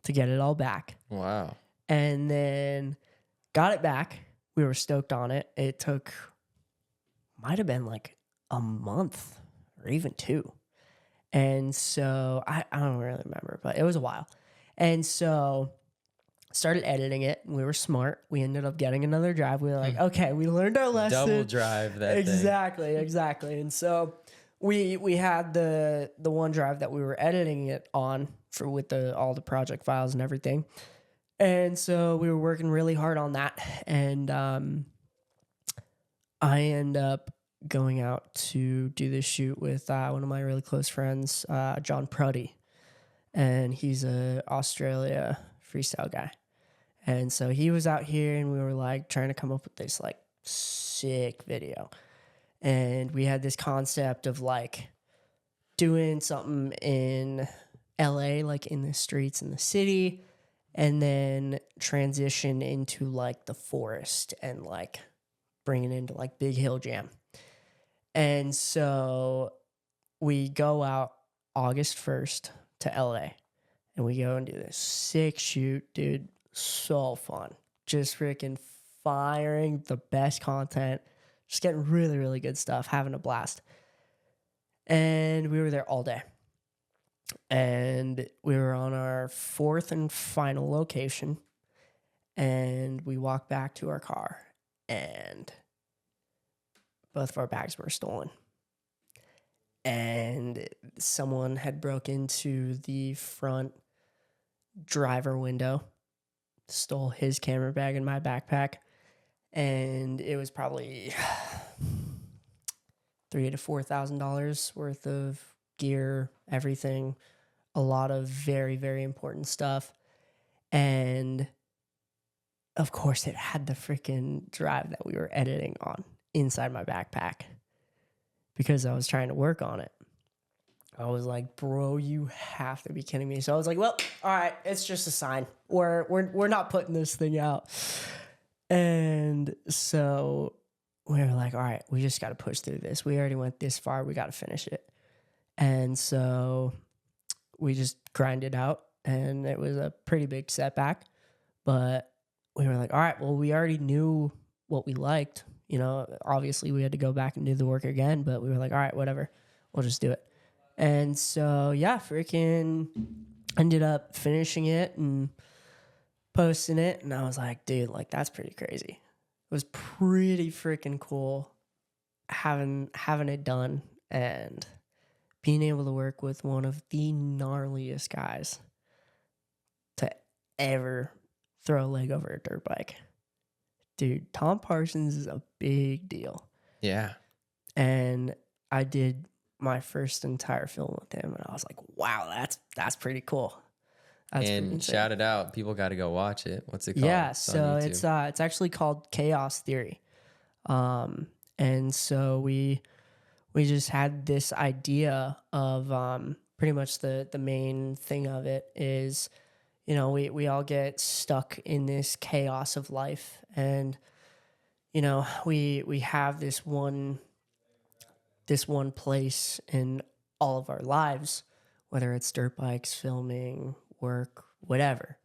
to get it all back. Wow. And then got it back. We were stoked on it. It might have been like a month or even 2. And so I don't really remember, but it was a while. And so started editing it. We were smart. We ended up getting another drive. We were like, okay, we learned our lesson. Double drive that Exactly. And so we had the one drive that we were editing it on with all the project files and everything. And so we were working really hard on that. And I end up going out to do this shoot with one of my really close friends, John Pruddy. And he's a Australia freestyle guy. And so he was out here, and we were like trying to come up with this like sick video. And we had this concept of like doing something in LA, like in the streets in the city, and then transition into like the forest and like bring it into like Big Hill Jam. And so we go out August 1st to LA, and we go and do this sick shoot, dude. So fun. Just freaking firing the best content. Just getting really, really good stuff. Having a blast. And we were there all day. And we were on our 4th and final location. And we walked back to our car. And both of our bags were stolen. And someone had broke into the front driver window, stole his camera bag and my backpack, and it was probably $3,000 to $4,000 worth of gear, everything, a lot of very, very important stuff. And of course, it had the freaking drive that we were editing on inside my backpack because I was trying to work on it. I was like, bro, you have to be kidding me. So I was like, well, all right, it's just a sign. We're not putting this thing out. And so we were like, all right, we just got to push through this. We already went this far. We got to finish it. And so we just grinded out, and it was a pretty big setback. But we were like, all right, well, we already knew what we liked. Obviously we had to go back and do the work again, but we were like, all right, whatever, we'll just do it. And so, yeah, freaking ended up finishing it and posting it. And I was like, dude, like, that's pretty crazy. It was pretty freaking cool having it done and being able to work with one of the gnarliest guys to ever throw a leg over a dirt bike. Dude, Tom Parsons is a big deal. Yeah. And I did my first entire film with him, and I was like, wow, that's pretty cool. That's pretty And insane. shout it out. People got to go watch it. What's it called? Yeah, It's so on YouTube. it's actually called Chaos Theory. And so we just had this idea of pretty much the main thing of it is, you know, we all get stuck in this chaos of life, and you know, we have this one place in all of our lives, whether it's dirt bikes, filming, work, whatever.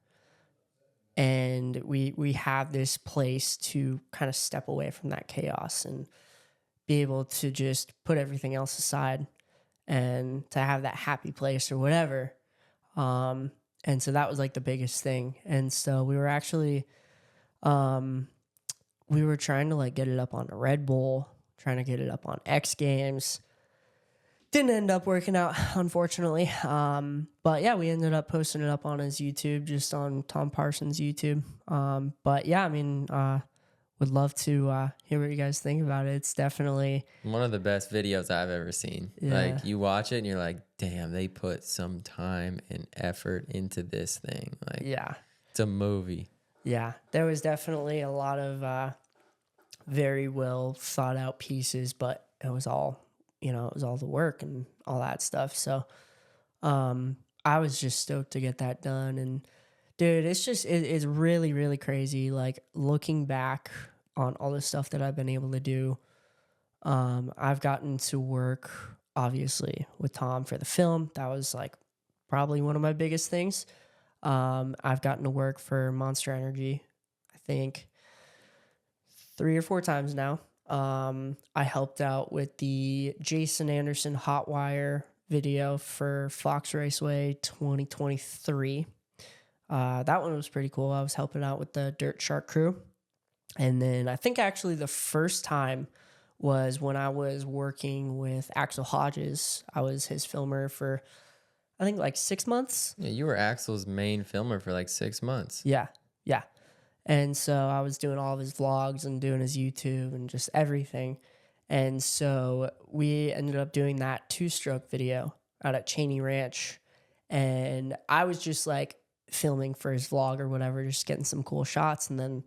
And we have this place to kind of step away from that chaos and be able to just put everything else aside and to have that happy place or whatever. And so that was like the biggest thing. And so we were actually we were trying to like get it up on a Red Bull, trying to get it up on X Games. Didn't end up working out, unfortunately. But yeah, we ended up posting it up on his YouTube, just on Tom Parsons' YouTube. But yeah, I mean, would love to hear what you guys think about it. It's definitely One of the best videos I've ever seen. Yeah. Like you watch it and you're like, damn, they put some time and effort into this thing. Like, yeah. it's a movie. Yeah, there was definitely a lot of very well thought out pieces, but it was all, you know, it was all the work and all that stuff. So I was just stoked to get that done. And dude, it's really, really crazy. Like looking back on all the stuff that I've been able to do. I've gotten to work obviously with Tom for the film. That was like probably one of my biggest things. I've gotten to work for Monster Energy, I think 3 or 4 times now. I helped out with the Jason Anderson Hot Wire video for Fox Raceway 2023. That one was pretty cool. I was helping out with the Dirt Shark crew. And then I think actually the first time was when I was working with Axel Hodges. I was his filmer for, I think, like 6 months. Yeah, you were Axel's main filmer for like 6 months. Yeah. And so I was doing all of his vlogs and doing his YouTube and just everything. And so we ended up doing that 2-stroke video out at Cheney Ranch. And I was just like filming for his vlog or whatever, just getting some cool shots. And then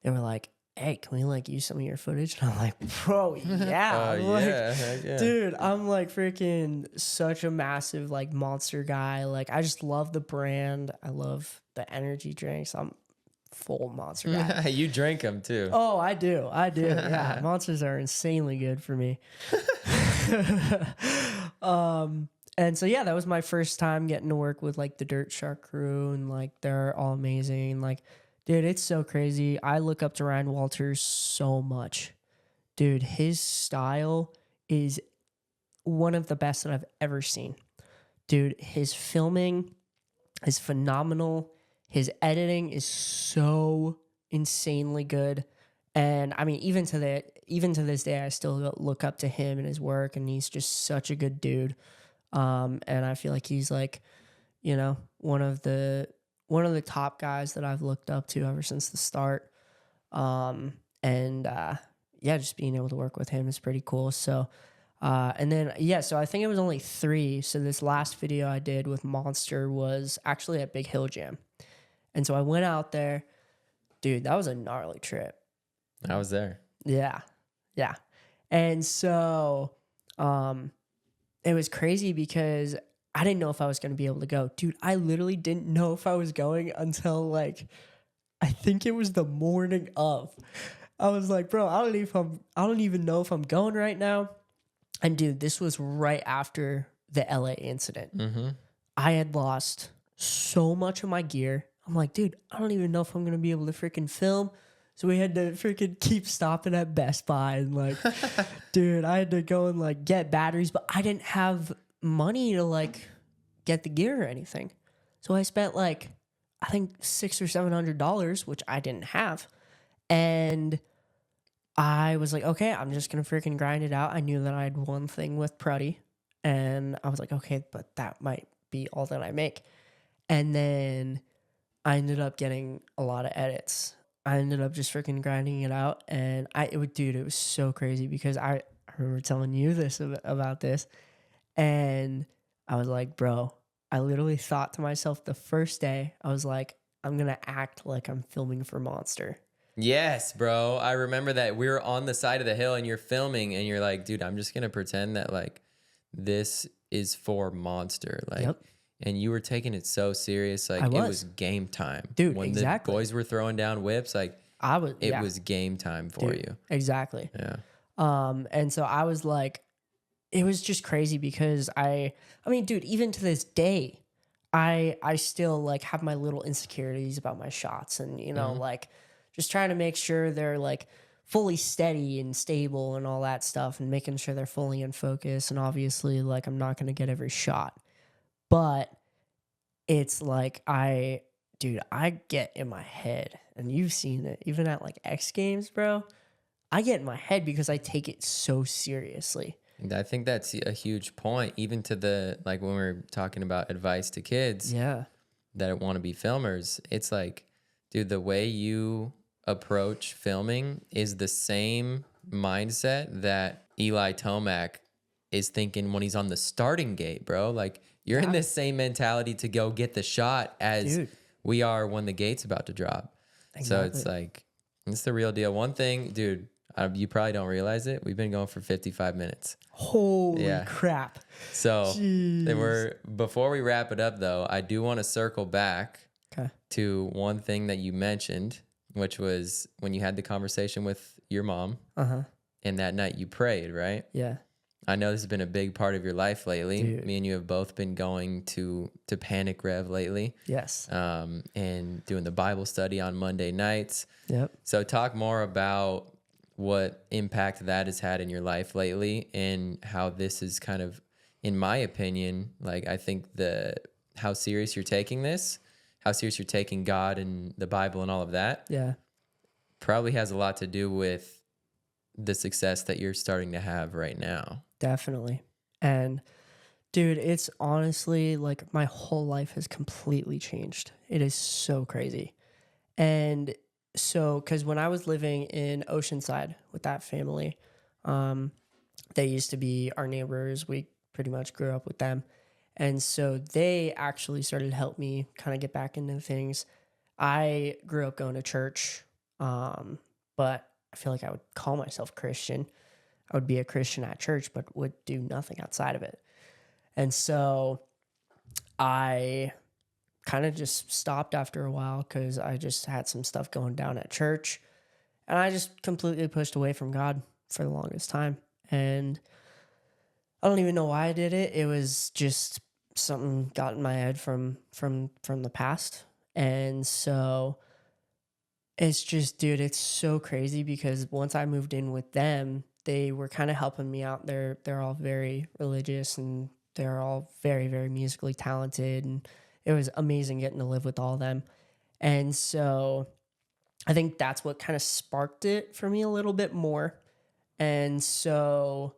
they were like, hey, can we like use some of your footage? And I'm like, bro, yeah. I'm like, heck yeah. dude, I'm like freaking such a massive like Monster guy. Like I just love the brand. I love the energy drinks. I'm full Monster guy. You drank them too. Oh, I do. Yeah, Monsters are insanely good for me. And so yeah, that was my first time getting to work with like the Dirt Shark crew, and like they're all amazing. Like, dude, it's so crazy. I look up to Ryan Walters so much. Dude, his style is one of the best that I've ever seen. Dude, his filming is phenomenal. His editing is so insanely good. And I mean, even to this day, I still look up to him and his work, and he's just such a good dude. And I feel like he's like, you know, one of the top guys that I've looked up to ever since the start. Yeah, just being able to work with him is pretty cool. So, and then, yeah, so I think it was only 3. So this last video I did with Monster was actually at Big Hill Jam. And so I went out there, dude, that was a gnarly trip. I was there. Yeah. And so, it was crazy because I didn't know if I was going to be able to go. Dude, I literally didn't know if I was going until like, I think it was the morning of. I was like, bro, I don't even know if I'm going right now. And dude, this was right after the LA incident. Mm-hmm. I had lost so much of my gear. I'm like, dude, I don't even know if I'm going to be able to freaking film. So we had to freaking keep stopping at Best Buy and like, dude, I had to go and like get batteries, but I didn't have money to like get the gear or anything. So I spent like, I think $600 or $700, which I didn't have. And I was like, okay, I'm just going to freaking grind it out. I knew that I had one thing with Pruddy, and I was like, okay, but that might be all that I make. And then I ended up getting a lot of edits. I ended up just freaking grinding it out. And it was so crazy because I remember telling you this about this. And I was like, bro, I literally thought to myself the first day, I was like, I'm going to act like I'm filming for Monster. Yes, bro. I remember that we were on the side of the hill and you're filming and you're like, dude, I'm just going to pretend that like this is for Monster. Like, Yep. and you were taking it so serious. Like I it was was. game time. Dude, When exactly. the boys were throwing down whips, like it Yeah, was game time for dude, you. exactly. Yeah. And so I was like, it was just crazy because I mean, dude, even to this day, I still like have my little insecurities about my shots and, you know, like just trying to make sure they're like fully steady and stable and all that stuff and making sure they're fully in focus. And obviously, like, I'm not going to get every shot, but it's like, dude, I get in my head, and you've seen it even at like X Games, bro. I get in my head because I take it so seriously. And I think that's a huge point, even to the, like when we're talking about advice to kids Yeah. that want to be filmers, it's like, dude, the way you approach filming is the same mindset that Eli Tomac is thinking when he's on the starting gate, bro. Like you're in this same mentality to go get the shot as Dude. we are when the gate's about to drop. So it's Exactly. like, it's the real deal. One thing, dude, you probably don't realize it. We've been going for 55 minutes. Holy Yeah. crap. So Jeez. before we wrap it up though, I do want to circle back Okay. to one thing that you mentioned, which was when you had the conversation with your mom Uh-huh. and that night you prayed, right? Yeah. I know this has been a big part of your life lately. Dude. Me and you have both been going to Panic Rev lately, Yes. and doing the Bible study on Monday nights. Yep. So talk more about what impact that has had in your life lately and how this is kind of, in my opinion, like I think how serious you're taking this, how serious you're taking God and the Bible and all of that Yeah. probably has a lot to do with the success that you're starting to have right now. Definitely. And dude, it's honestly like my whole life has completely changed. It is so crazy. And so, because when I was living in Oceanside with that family, they used to be our neighbors. We pretty much grew up with them. And so they actually started to help me kind of get back into things. I grew up going to church, but I feel like I would call myself Christian. I would be a Christian at church, but would do nothing outside of it. And so I kind of just stopped after a while because I just had some stuff going down at church. And I just completely pushed away from God for the longest time. And I don't even know why I did it. It was just something got in my head from the past. And so it's just, dude, it's so crazy because once I moved in with them, they were kind of helping me out. They're all very religious and they're all very, very musically talented. And it was amazing getting to live with all of them. And so I think that's what kind of sparked it for me a little bit more. And so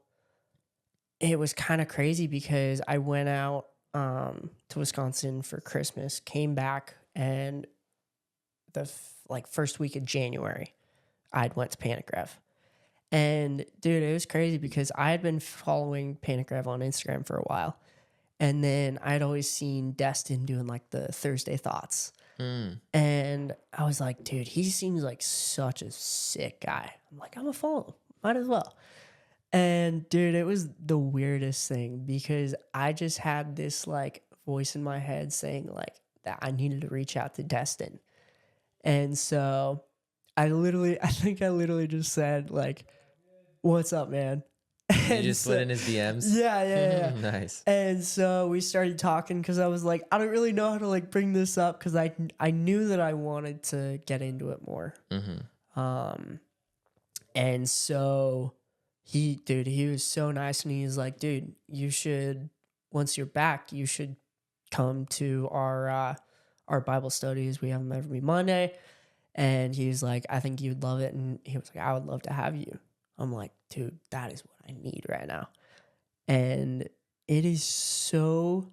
it was kind of crazy because I went out to Wisconsin for Christmas, came back, and the first week of January, I'd went to Panic Rev. And dude, it was crazy because I had been following Panic Rev on Instagram for a while. And then I'd always seen Destin doing like the Thursday Thoughts. And I was like, dude, he seems like such a sick guy. I'm like, I'm gonna follow him. Might as well. And dude, it was the weirdest thing because I just had this like voice in my head saying like that I needed to reach out to Destin. And so I think I literally just said like, what's up, man? You just slid in his DMs? Yeah. Nice. And so we started talking because I was like, I don't really know how to like bring this up because I knew that I wanted to get into it more. And so he was so nice and he was like, dude, you should, once you're back, you should come to our Bible studies. We have them every Monday. And he was like, I think you'd love it. And he was like, I would love to have you. I'm like, dude, that is what I need right now. And it is so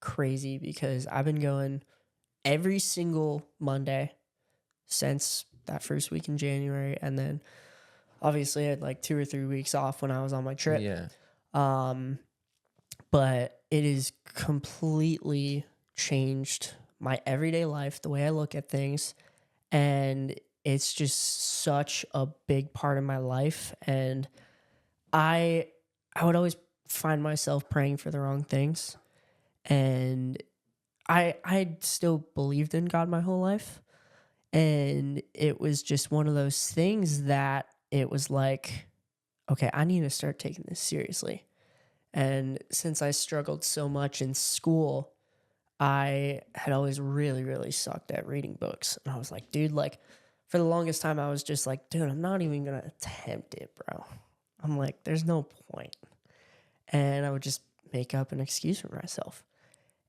crazy because I've been going every single Monday since that first week in January. And then obviously I had like 2 or 3 weeks off when I was on my trip. Yeah. but it has completely changed my everyday life, the way I look at things, and it's just such a big part of my life. And I I would always find myself praying for the wrong things, and I still believed in God my whole life, and it was just one of those things that it was like, okay, I need to start taking this seriously. And since I struggled so much in school, I had always really, really sucked at reading books. And I was like, dude, like for the longest time, I was just like, dude, I'm not even going to attempt it, bro. I'm like, there's no point. And I would just make up an excuse for myself.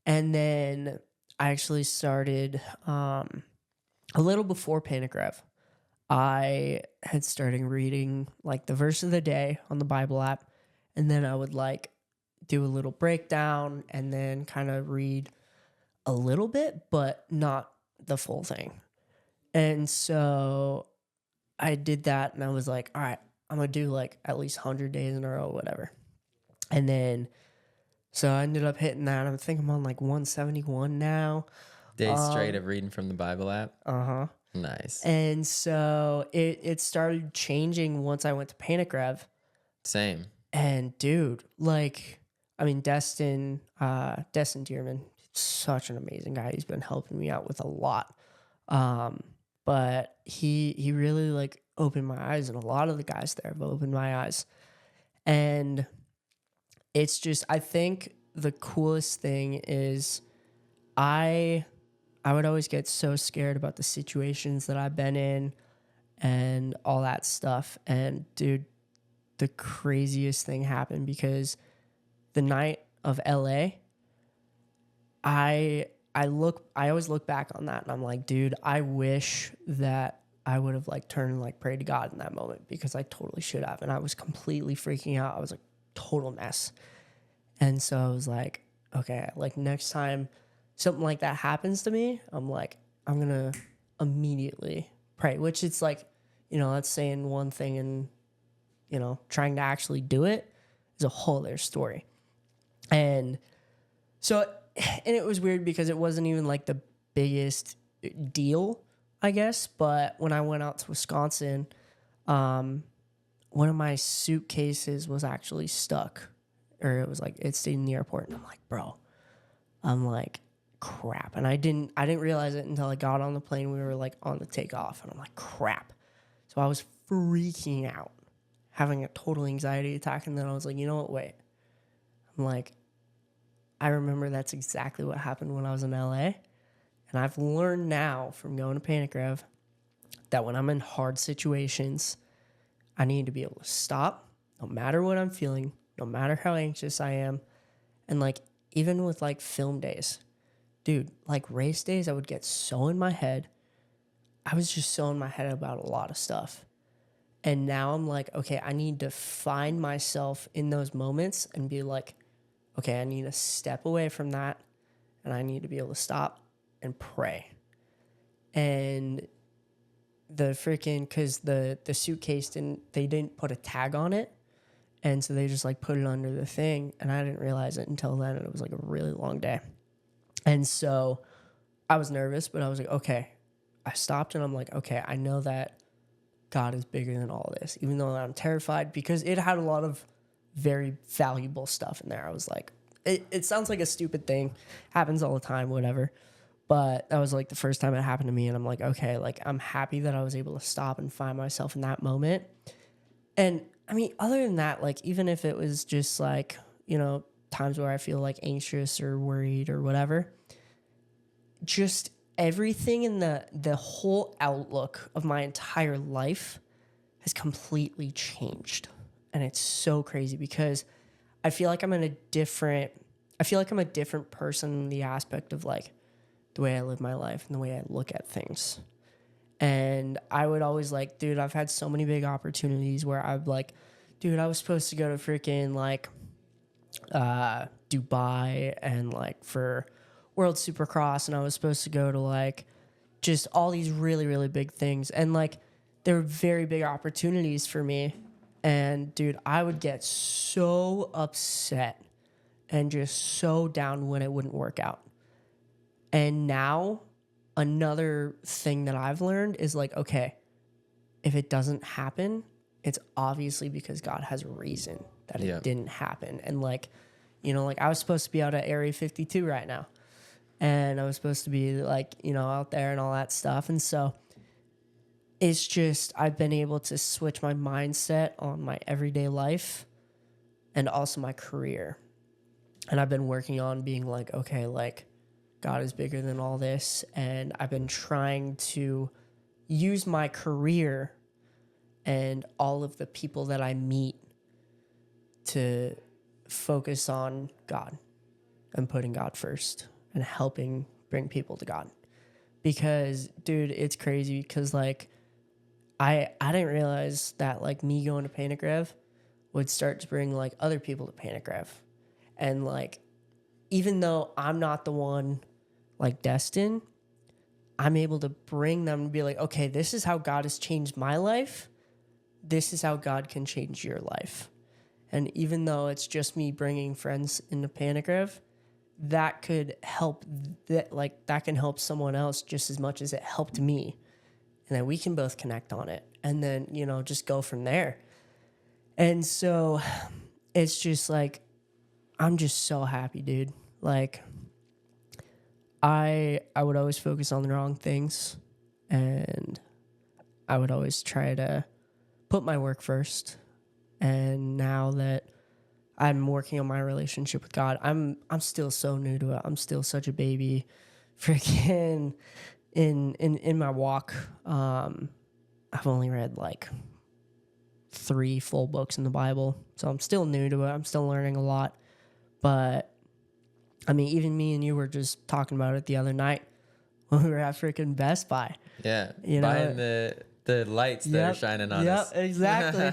And then I actually started a little before Panic Rev. I had started reading like the verse of the day on the Bible app. And then I would like do a little breakdown and then kind of read a little bit, but not the full thing. And so I did that and I was like, all right, I'm going to do like at least 100 days in a row, whatever. And then, so I ended up hitting that. I think I'm on like 171 now. Days straight of reading from the Bible app. Uh-huh. Nice. And so it started changing once I went to Panic Rev. Same. And dude, like, I mean, Destin Dearman, such an amazing guy. He's been helping me out with a lot. But he really like opened my eyes, and a lot of the guys there have opened my eyes. And it's just, I think the coolest thing is I would always get so scared about the situations that I've been in and all that stuff. And dude, the craziest thing happened because the night of LA, I always look back on that and I'm like, dude, I wish that I would have like turned and like prayed to God in that moment, because I totally should have. And I was completely freaking out. I was like total mess. And so I was like, okay, like next time something like that happens to me, I'm like, I'm going to immediately pray, which it's like, you know, that's saying one thing and, you know, trying to actually do it is a whole other story. And so, and it was weird because it wasn't even like the biggest deal, I guess. But when I went out to Wisconsin, one of my suitcases was actually stuck, or it was like, it stayed in the airport. And I'm like, bro, I'm like, crap. And I didn't realize it until I got on the plane. We were like on the takeoff and I'm like, crap. So I was freaking out, having a total anxiety attack. And then I was like, you know what? Wait. I'm like, I remember that's exactly what happened when I was in LA. And I've learned now from going to Panic Rev that when I'm in hard situations, I need to be able to stop no matter what I'm feeling, no matter how anxious I am. And like, even with like film days, dude, like race days, I would get so in my head. I was just so in my head about a lot of stuff. And now I'm like, okay, I need to find myself in those moments and be like, okay, I need to step away from that and I need to be able to stop and pray. And the freaking, cause the suitcase they didn't put a tag on it. And so they just like put it under the thing. And I didn't realize it until then. And it was like a really long day. And so I was nervous, but I was like, okay, I stopped and I'm like, okay, I know that God is bigger than all this, even though I'm terrified, because it had a lot of very valuable stuff in there. I was like, it sounds like a stupid thing, happens all the time, whatever. But that was like the first time it happened to me. And I'm like, okay, like I'm happy that I was able to stop and find myself in that moment. And I mean, other than that, like, even if it was just like, you know, times where I feel like anxious or worried or whatever, just everything in the whole outlook of my entire life has completely changed. And it's so crazy because I feel like I'm a different person in the aspect of like the way I live my life and the way I look at things. And I would always like, dude, I've had so many big opportunities where I've like, dude, I was supposed to go to freaking like Dubai and like for World Supercross, and I was supposed to go to like just all these really, really big things. And like they were very big opportunities for me. And dude, I would get so upset and just so down when it wouldn't work out. And now another thing that I've learned is like, okay, if it doesn't happen, it's obviously because God has a reason that it didn't happen. And like, you know, like I was supposed to be out at Area 52 right now. And I was supposed to be like, you know, out there and all that stuff. And so it's just, I've been able to switch my mindset on my everyday life and also my career. And I've been working on being like, okay, like God is bigger than all this. And I've been trying to use my career and all of the people that I meet to focus on God and putting God first and helping bring people to God. Because, dude, it's crazy because, like, I didn't realize that, like, me going to PinnedOut would start to bring, like, other people to PinnedOut. And, like, even though I'm not the one, like, destined, I'm able to bring them and be like, okay, this is how God has changed my life. This is how God can change your life. And even though it's just me bringing friends into PinnedOut, that could help, that can help someone else just as much as it helped me. And then we can both connect on it and then, you know, just go from there. And so it's just like, I'm just so happy, dude. Like, I would always focus on the wrong things, and I would always try to put my work first. And now that I'm working on my relationship with God, I'm still so new to it. I'm still such a baby, freaking in my walk. I've only read like 3 full books in the Bible, so I'm still new to it. I'm still learning a lot, but I mean, even me and you were just talking about it the other night when we were at freaking Best Buy. Yeah, you know, buying the lights that are shining on us. Yep, exactly.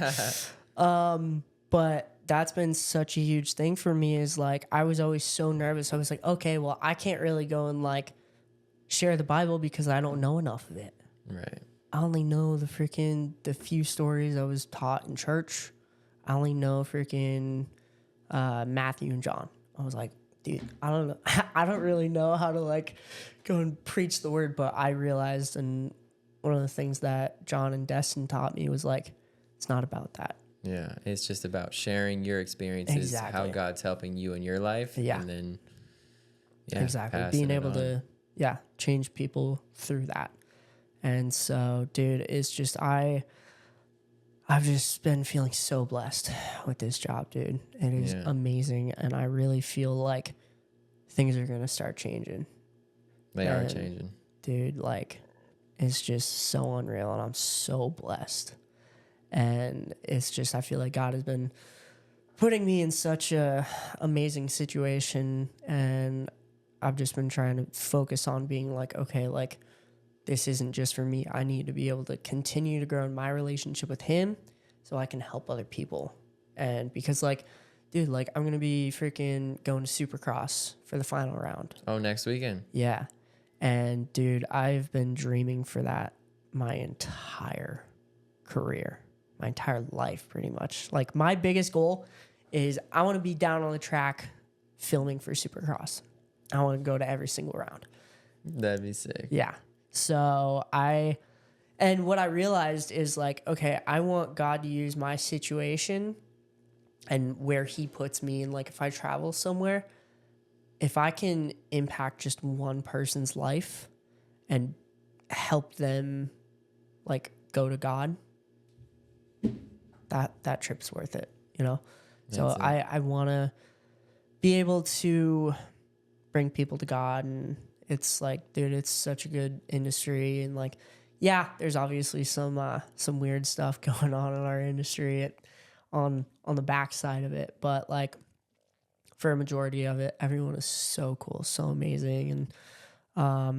But that's been such a huge thing for me is like, I was always so nervous. I was like, okay, well, I can't really go and like share the Bible because I don't know enough of it. Right. I only know the few stories I was taught in church. I only know freaking Matthew and John. I was like, dude, I don't know. I don't really know how to like go and preach the word, but I realized, and one of the things that John and Destin taught me was like, it's not about that. Yeah, it's just about sharing your experiences, how God's helping you in your life, and then exactly being able to change people through that. And so, dude, it's just I've just been feeling so blessed with this job, dude. It is amazing, and I really feel like things are gonna start changing. They are changing, dude. Like, it's just so unreal, and I'm so blessed. And it's just, I feel like God has been putting me in such a amazing situation, and I've just been trying to focus on being like, okay, like, this isn't just for me. I need to be able to continue to grow in my relationship with him so I can help other people. And because, like, dude, like, I'm going to be freaking going to Supercross for the final round. Oh, next weekend? Yeah. And, dude, I've been dreaming for that my entire career, my entire life, pretty much. Like, my biggest goal is I want to be down on the track filming for Supercross. I want to go to every single round. That'd be sick. Yeah. So and what I realized is like, okay, I want God to use my situation and where he puts me. And like, if I travel somewhere, if I can impact just one person's life and help them like go to God, that trip's worth it, you know? So I want to be able to bring people to God. And it's like, dude, it's such a good industry. And like, yeah, there's obviously some weird stuff going on in our industry on the backside of it. But like, for a majority of it, everyone is so cool, so amazing. And I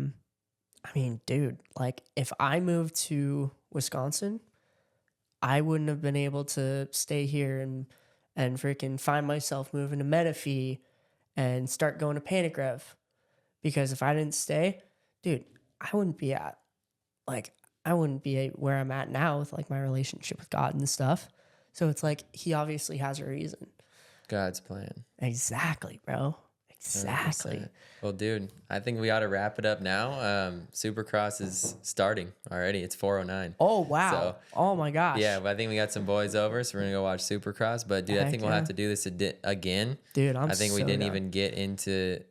mean, dude, like, if I moved to Wisconsin, I wouldn't have been able to stay here and freaking find myself moving to Menifee and start going to PinnedOut. Because if I didn't stay, dude, I wouldn't be where I'm at now with like my relationship with God and stuff. So it's like, he obviously has a reason. God's plan. Exactly, bro. Exactly. 100%. Well, dude, I think we ought to wrap it up now. Supercross is starting already. It's 4:09. Oh, wow. So, oh, my gosh. yeah, I think we got some boys over, so we're going to go watch Supercross. But, dude, I Heck think we'll have to do this again. Dude, I think we so didn't down. even get into...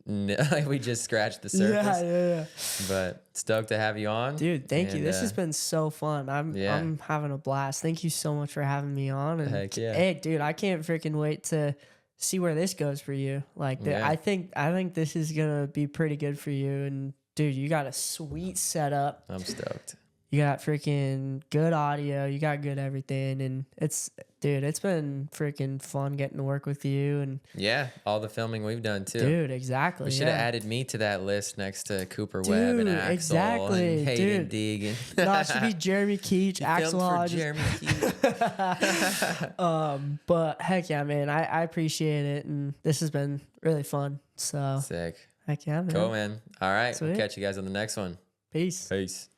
we just scratched the surface. Yeah. But stoked to have you on. Dude, thank you. This has been so fun. I'm having a blast. Thank you so much for having me on. And Heck yeah. hey, dude, I can't freaking wait to see where this goes for you. Like, I think this is gonna be pretty good for you. And dude, you got a sweet setup. I'm stoked. You got freaking good audio. You got good everything. And it's been freaking fun getting to work with you. And yeah, all the filming we've done too. Dude, exactly. We should have added me to that list next to Cooper Webb and Axel and Hayden Deegan. No, it should be Jeremy Keach, Axel Hodges. Jeremy Keach. But heck yeah, man. I appreciate it. And this has been really fun. So Sick. heck yeah, man. Cool, man. All right. Sweet. We'll catch you guys on the next one. Peace. Peace.